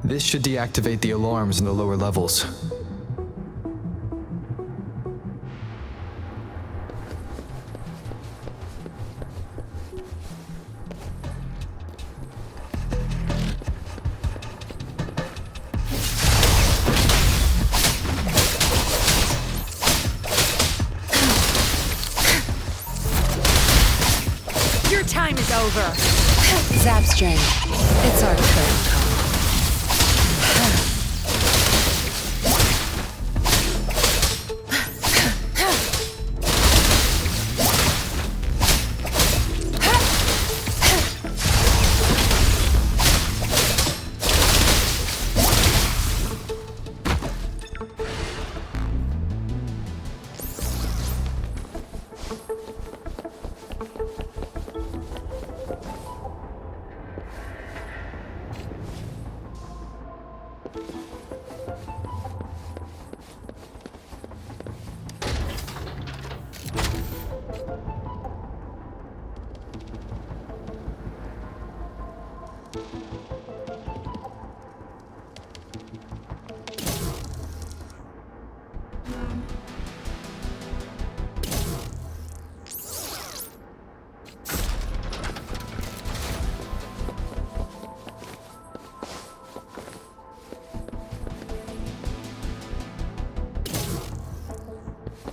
This should deactivate the alarms in the lower levels. Your time is over! Zapstring, it's our turn.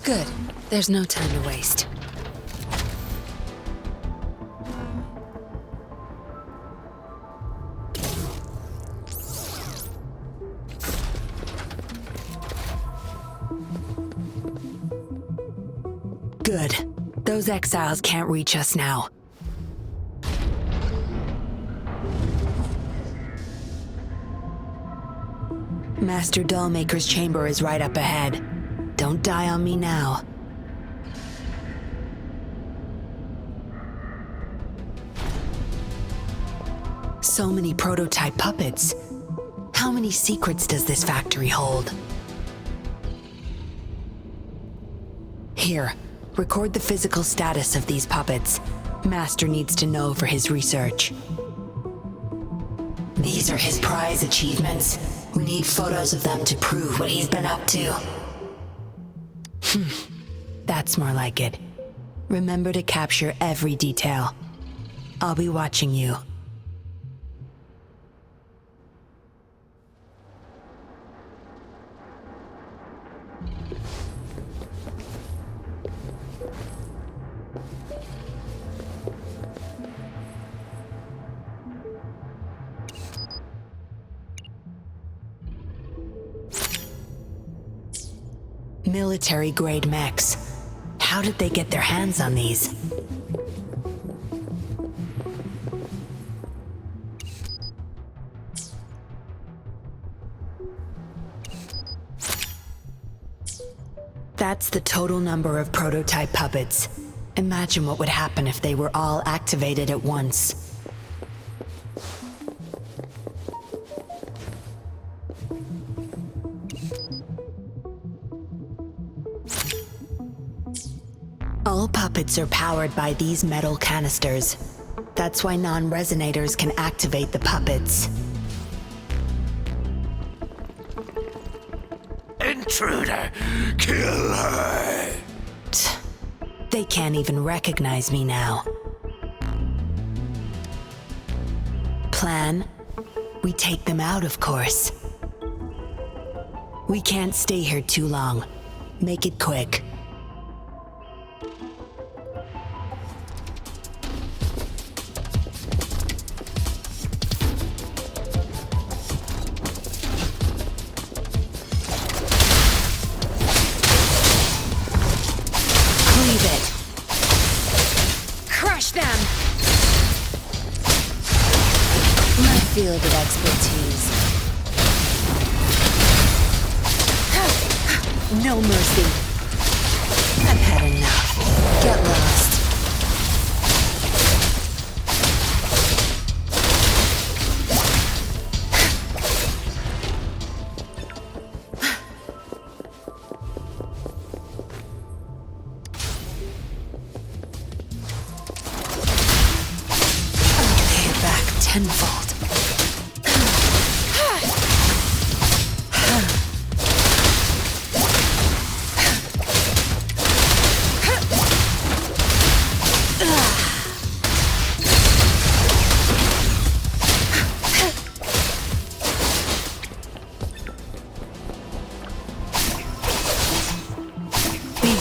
Good. There's no time to waste. Good. Those exiles can't reach us now. Master Dollmaker's chamber is right up ahead. Don't die on me now. So many prototype puppets. How many secrets does this factory hold? Here, record the physical status of these puppets. Master needs to know for his research. These are his prize achievements. We need photos of them to prove what he's been up to. That's more like it. Remember to capture every detail. I'll be watching you. Military-grade mechs. How did they get their hands on these? That's the total number of prototype puppets. Imagine what would happen if they were all activated at once. All puppets are powered by these metal canisters. That's why non-resonators can activate the puppets. Intruder! Kill her! They can't even recognize me now. Plan? We take them out, of course. We can't stay here too long. Make it quick. Field of expertise. No mercy. I've had enough. Get lost. I'll pay it back tenfold.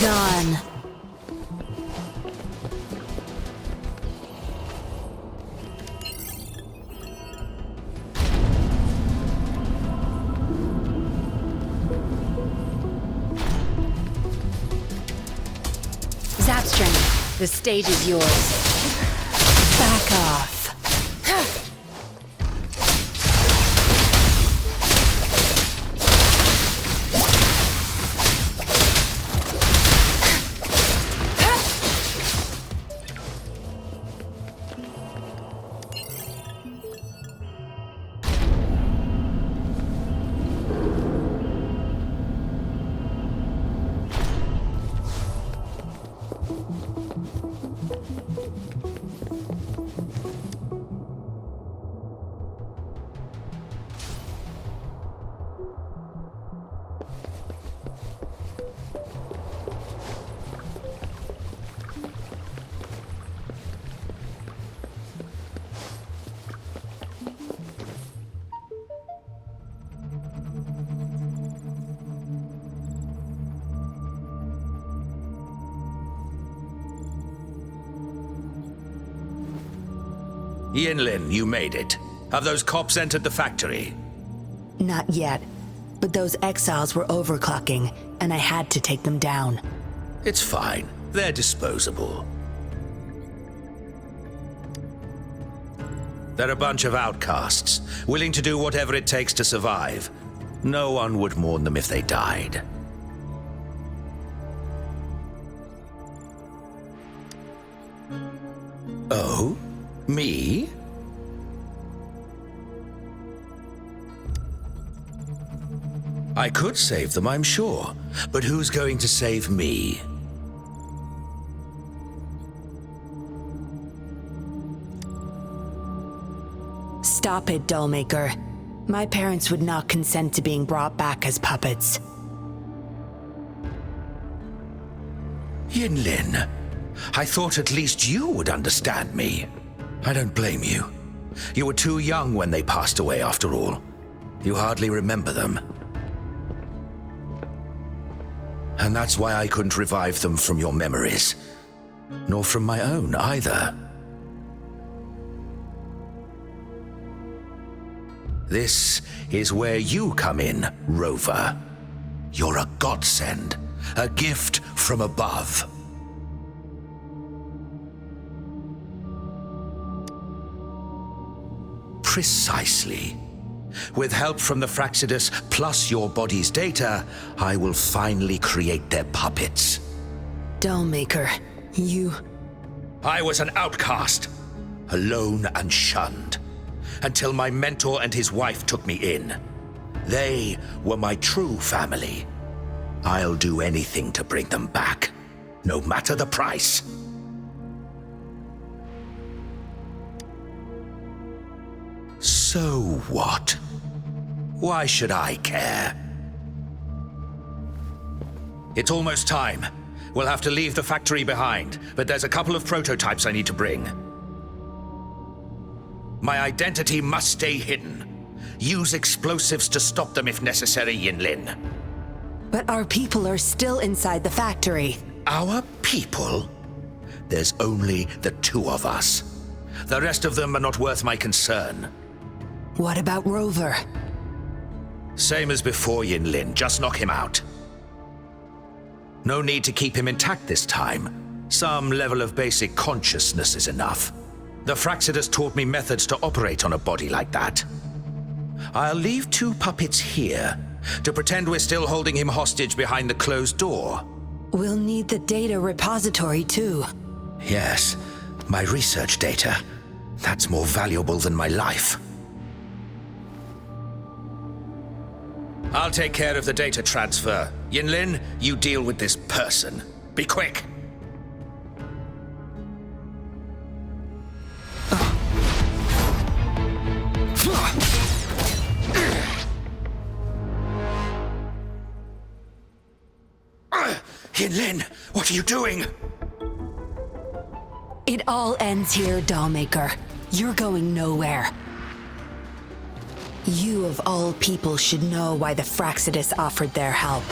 Gone. Zapstring, the stage is yours. Back off. Yinlin, you made it. Have those cops entered the factory? Not yet, but those exiles were overclocking, and I had to take them down. It's fine. They're disposable. They're a bunch of outcasts, willing to do whatever it takes to survive. No one would mourn them if they died. Oh? Me? I could save them, I'm sure. But who's going to save me? Stop it, Dollmaker. My parents would not consent to being brought back as puppets. Yinlin, I thought at least you would understand me. I don't blame you. You were too young when they passed away, after all. You hardly remember them. And that's why I couldn't revive them from your memories. Nor from my own, either. This is where you come in, Rover. You're a godsend. A gift from above. Precisely. With help from the Fraxidus plus your body's data, I will finally create their puppets. Dollmaker, you... I was an outcast, alone and shunned, until my mentor and his wife took me in. They were my true family. I'll do anything to bring them back, no matter the price. So what? Why should I care? It's almost time. We'll have to leave the factory behind, but there's a couple of prototypes I need to bring. My identity must stay hidden. Use explosives to stop them if necessary, Yinlin. But our people are still inside the factory. Our people? There's only the two of us. The rest of them are not worth my concern. What about Rover? Same as before, Yinlin. Just knock him out. No need to keep him intact this time. Some level of basic consciousness is enough. The Fraxidus taught me methods to operate on a body like that. I'll leave two puppets here to pretend we're still holding him hostage behind the closed door. We'll need the data repository too. Yes, my research data. That's more valuable than my life. I'll take care of the data transfer. Yinlin, you deal with this person. Be quick! Yinlin, what are you doing? It all ends here, Dollmaker. You're going nowhere. You of all people should know why the Fraxidus offered their help.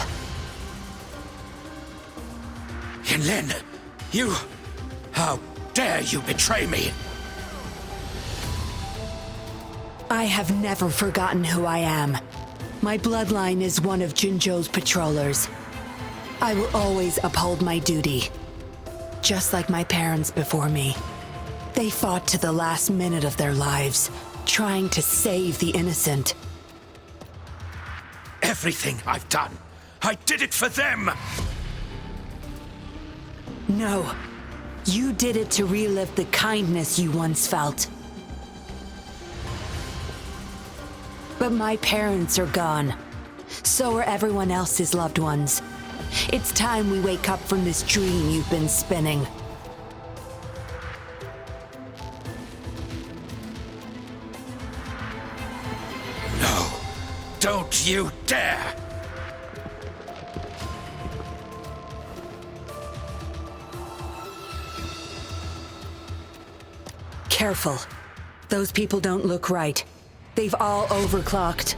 Yinlin, you... How dare you betray me? I have never forgotten who I am. My bloodline is one of Jinzhou's patrollers. I will always uphold my duty. Just like my parents before me. They fought to the last minute of their lives, trying to save the innocent. Everything I've done, I did it for them! No. You did it to relive the kindness you once felt. But my parents are gone. So are everyone else's loved ones. It's time we wake up from this dream you've been spinning. No, don't you dare! Careful. Those people don't look right. They've all overclocked.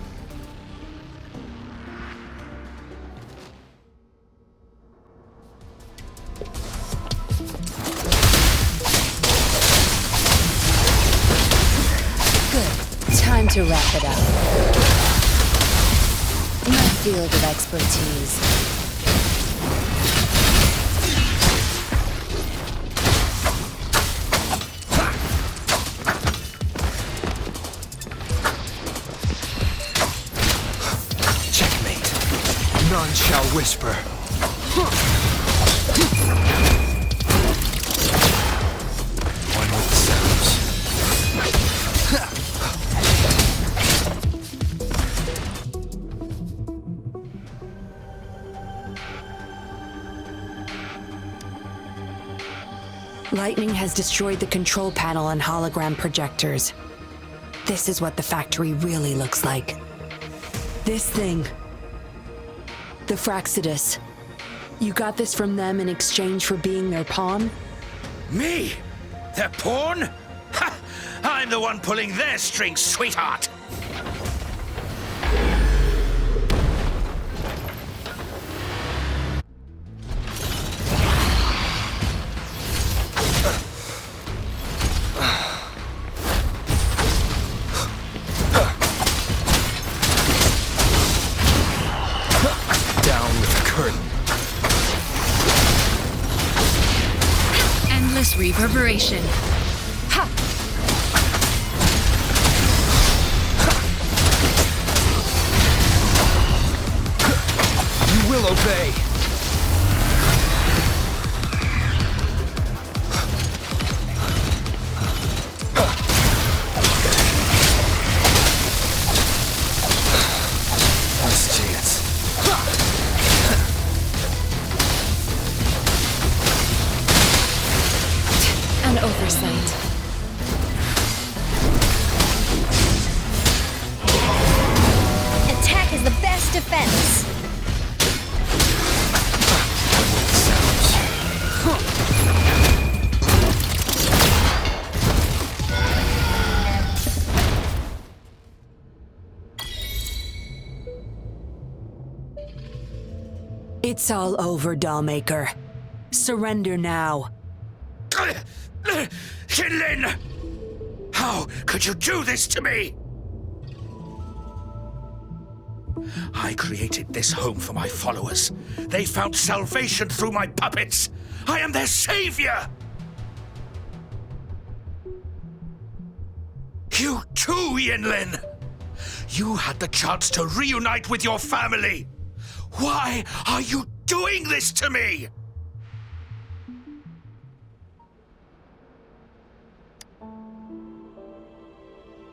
Time to wrap it up. My field of expertise. Checkmate. None shall whisper. One with the sounds. Lightning has destroyed the control panel and hologram projectors. This is what the factory really looks like. This thing. The Fraxidus. You got this from them in exchange for being their pawn? Me? Their pawn? Ha! I'm the one pulling their strings, sweetheart! Down with the curtain. Reverberation. Ha! You will obey. Last chance. An oversight. Attack is the best defense. It's all over, Dollmaker. Surrender now. Yinlin! How could you do this to me? I created this home for my followers. They found salvation through my puppets. I am their savior! You too, Yinlin! You had the chance to reunite with your family. Why are you doing this to me?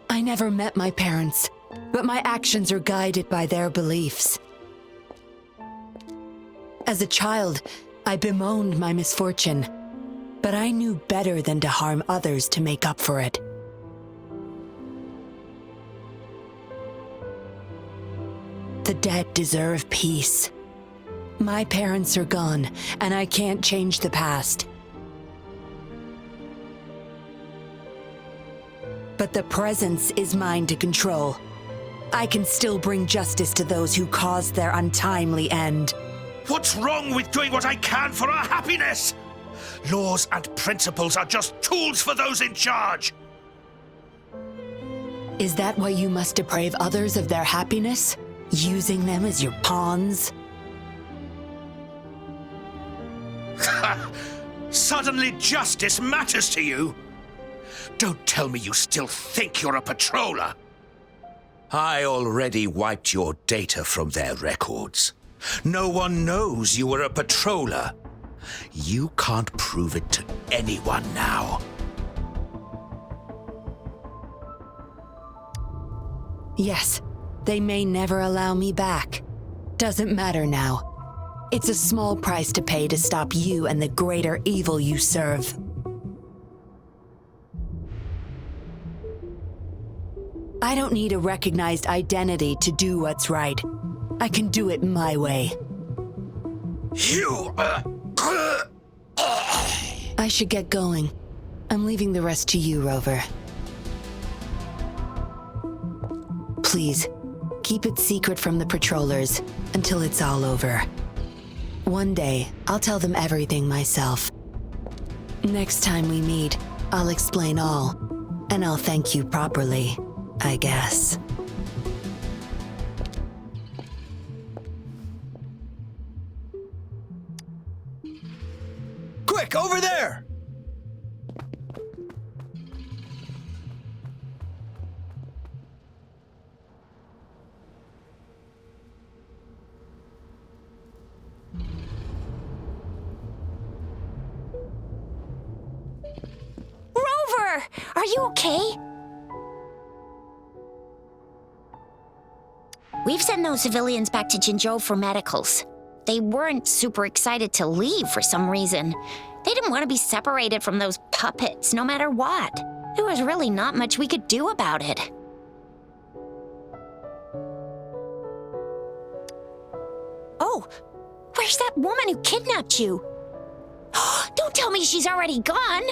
I never met my parents, but my actions are guided by their beliefs. As a child, I bemoaned my misfortune, but I knew better than to harm others to make up for it. The dead deserve peace. My parents are gone, and I can't change the past. But the presence is mine to control. I can still bring justice to those who caused their untimely end. What's wrong with doing what I can for our happiness? Laws and principles are just tools for those in charge. Is that why you must deprave others of their happiness? Using them as your pawns? Suddenly justice matters to you? Don't tell me you still think you're a patroller. I already wiped your data from their records. No one knows you were a patroller. You can't prove it to anyone now. Yes, they may never allow me back. Doesn't matter now. It's a small price to pay to stop you and the greater evil you serve. I don't need a recognized identity to do what's right. I can do it my way. You... I should get going. I'm leaving the rest to you, Rover. Please, keep it secret from the patrollers until it's all over. One day, I'll tell them everything myself. Next time we meet, I'll explain all, and I'll thank you properly, I guess. Quick, over there! Rover! Are you okay? We've sent those civilians back to Jinzhou for medicals. They weren't super excited to leave for some reason. They didn't want to be separated from those puppets, no matter what. There was really not much we could do about it. Oh, where's that woman who kidnapped you? Don't tell me she's already gone!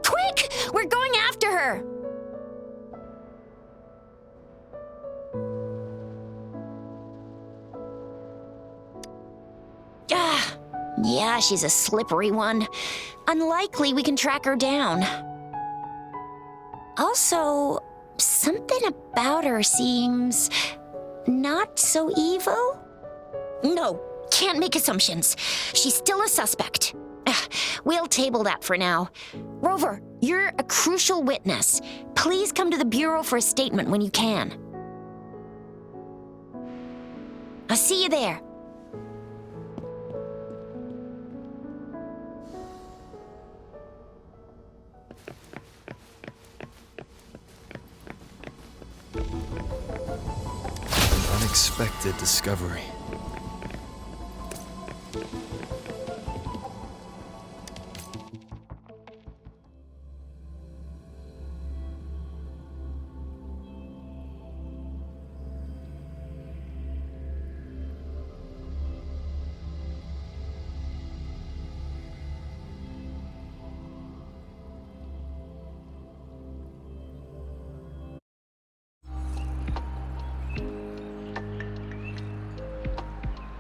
Quick! We're going after her! Yeah, she's a slippery one. Unlikely we can track her down. Also, something about her seems not so evil? No, can't make assumptions. She's still a suspect. We'll table that for now. Rover, you're a crucial witness. Please come to the Bureau for a statement when you can. I'll see you there. An unexpected discovery.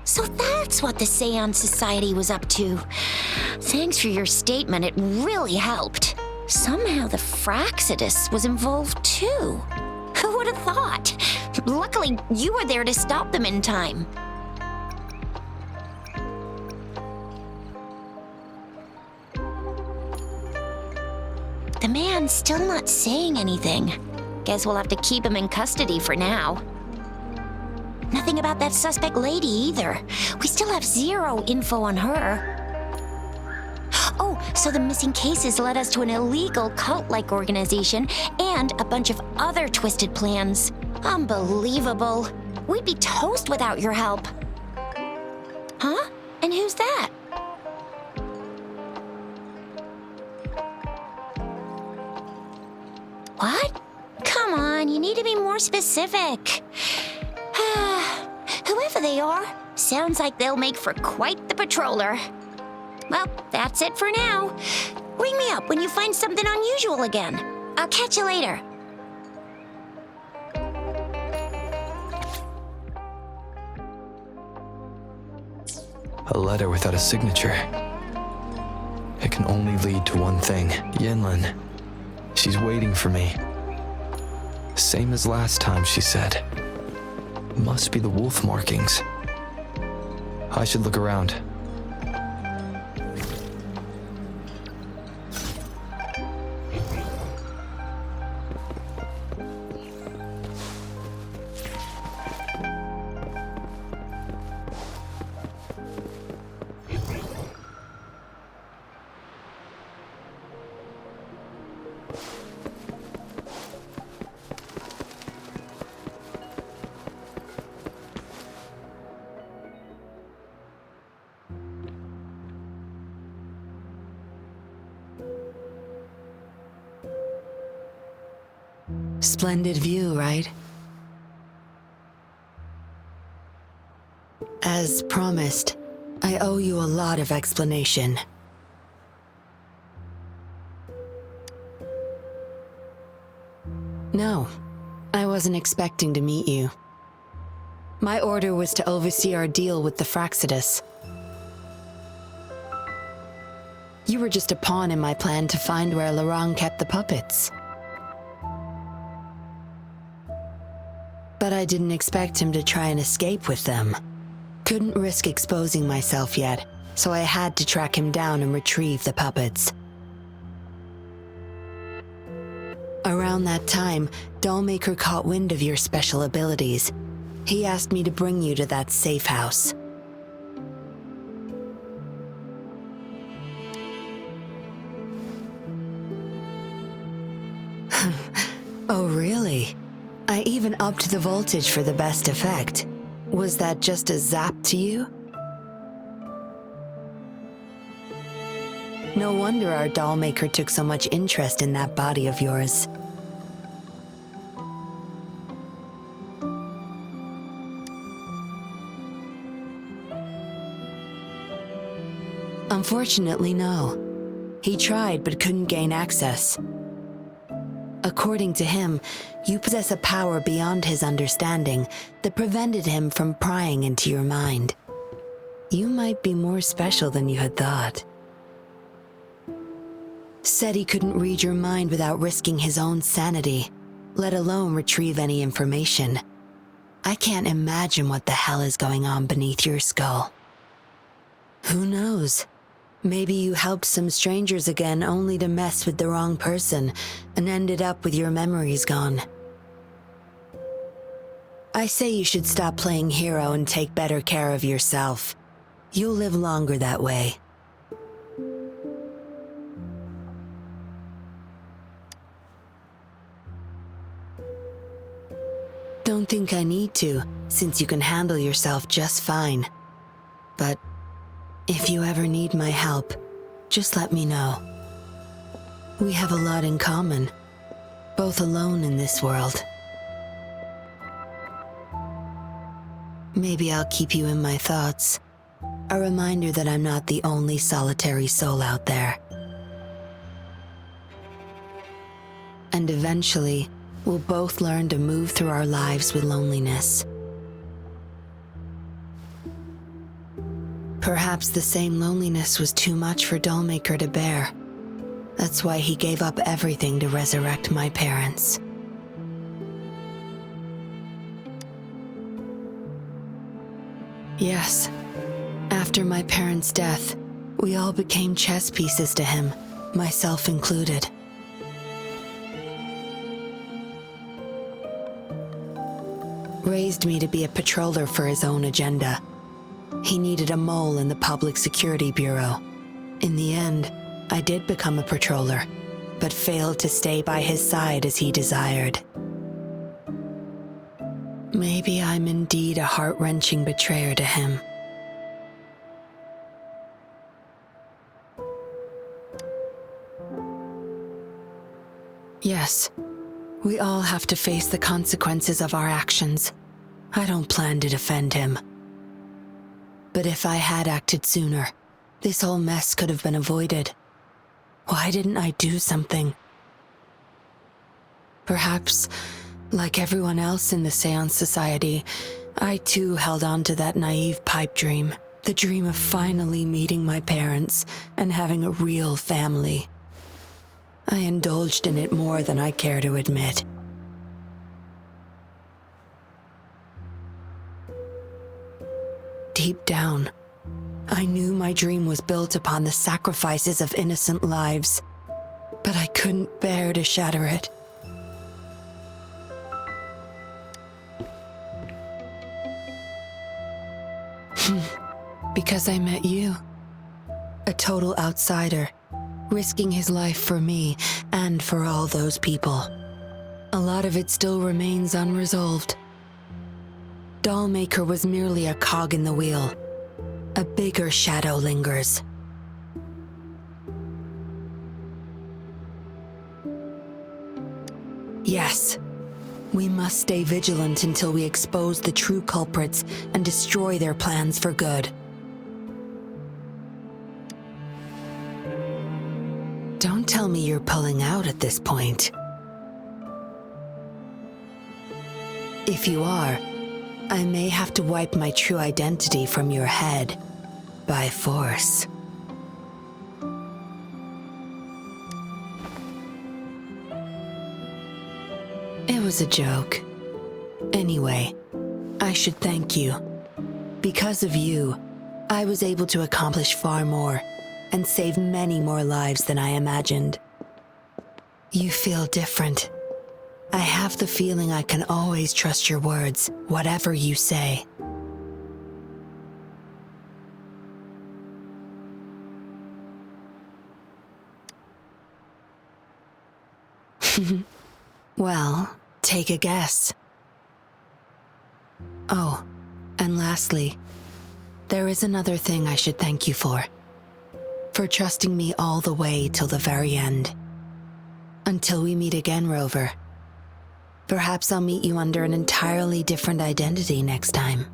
So that's what the Seance Society was up to. Thanks for your statement, it really helped. Somehow the Fraxidus was involved too. Who would have thought? Luckily, you were there to stop them in time. The man's still not saying anything. Guess we'll have to keep him in custody for now. Nothing about that suspect lady either. We still have zero info on her. Oh, so the missing cases led us to an illegal cult-like organization and a bunch of other twisted plans. Unbelievable. We'd be toast without your help. Huh? And who's that? What? Come on, you need to be more specific. Whoever they are, sounds like they'll make for quite the patroller. Well, that's it for now. Ring me up when you find something unusual again. I'll catch you later. A letter without a signature. It can only lead to one thing. Yinlin. She's waiting for me. Same as last time, she said. Must be the wolf markings. I should look around. Splendid view, right? As promised, I owe you a lot of explanation. No, I wasn't expecting to meet you. My order was to oversee our deal with the Fraxidus. You were just a pawn in my plan to find where Lorang kept the puppets. But I didn't expect him to try and escape with them. Couldn't risk exposing myself yet, so I had to track him down and retrieve the puppets. Around that time, Dollmaker caught wind of your special abilities. He asked me to bring you to that safe house. Oh, really? I even upped the voltage for the best effect. Was that just a zap to you? No wonder our dollmaker took so much interest in that body of yours. Unfortunately, no. He tried but couldn't gain access. According to him, you possess a power beyond his understanding that prevented him from prying into your mind. You might be more special than you had thought. Said he couldn't read your mind without risking his own sanity, let alone retrieve any information. I can't imagine what the hell is going on beneath your skull. Who knows? Maybe you helped some strangers again only to mess with the wrong person and ended up with your memories gone. I say you should stop playing hero and take better care of yourself. You'll live longer that way. Don't think I need to, since you can handle yourself just fine. But if you ever need my help, just let me know. We have a lot in common, both alone in this world. Maybe I'll keep you in my thoughts, a reminder that I'm not the only solitary soul out there. And eventually, we'll both learn to move through our lives with loneliness. Perhaps the same loneliness was too much for Dollmaker to bear. That's why he gave up everything to resurrect my parents. Yes, after my parents' death, we all became chess pieces to him, myself included. Raised me to be a patroller for his own agenda. He needed a mole in the Public Security Bureau. In the end, I did become a patroller, but failed to stay by his side as he desired. Maybe I'm indeed a heart-wrenching betrayer to him. Yes, we all have to face the consequences of our actions. I don't plan to defend him. But if I had acted sooner, this whole mess could have been avoided. Why didn't I do something? Perhaps, like everyone else in the Seance Society, I too held on to that naive pipe dream. The dream of finally meeting my parents and having a real family. I indulged in it more than I care to admit. Deep down, I knew my dream was built upon the sacrifices of innocent lives, but I couldn't bear to shatter it. Because I met you, a total outsider, risking his life for me and for all those people. A lot of it still remains unresolved. Dollmaker was merely a cog in the wheel. A bigger shadow lingers. Yes, we must stay vigilant until we expose the true culprits and destroy their plans for good. Don't tell me you're pulling out at this point. If you are, I may have to wipe my true identity from your head by force. It was a joke. Anyway, I should thank you. Because of you, I was able to accomplish far more and save many more lives than I imagined. You feel different. I have the feeling I can always trust your words, whatever you say. Well, take a guess. Oh, and lastly, there is another thing I should thank you for trusting me all the way till the very end. Until we meet again, Rover. Perhaps I'll meet you under an entirely different identity next time.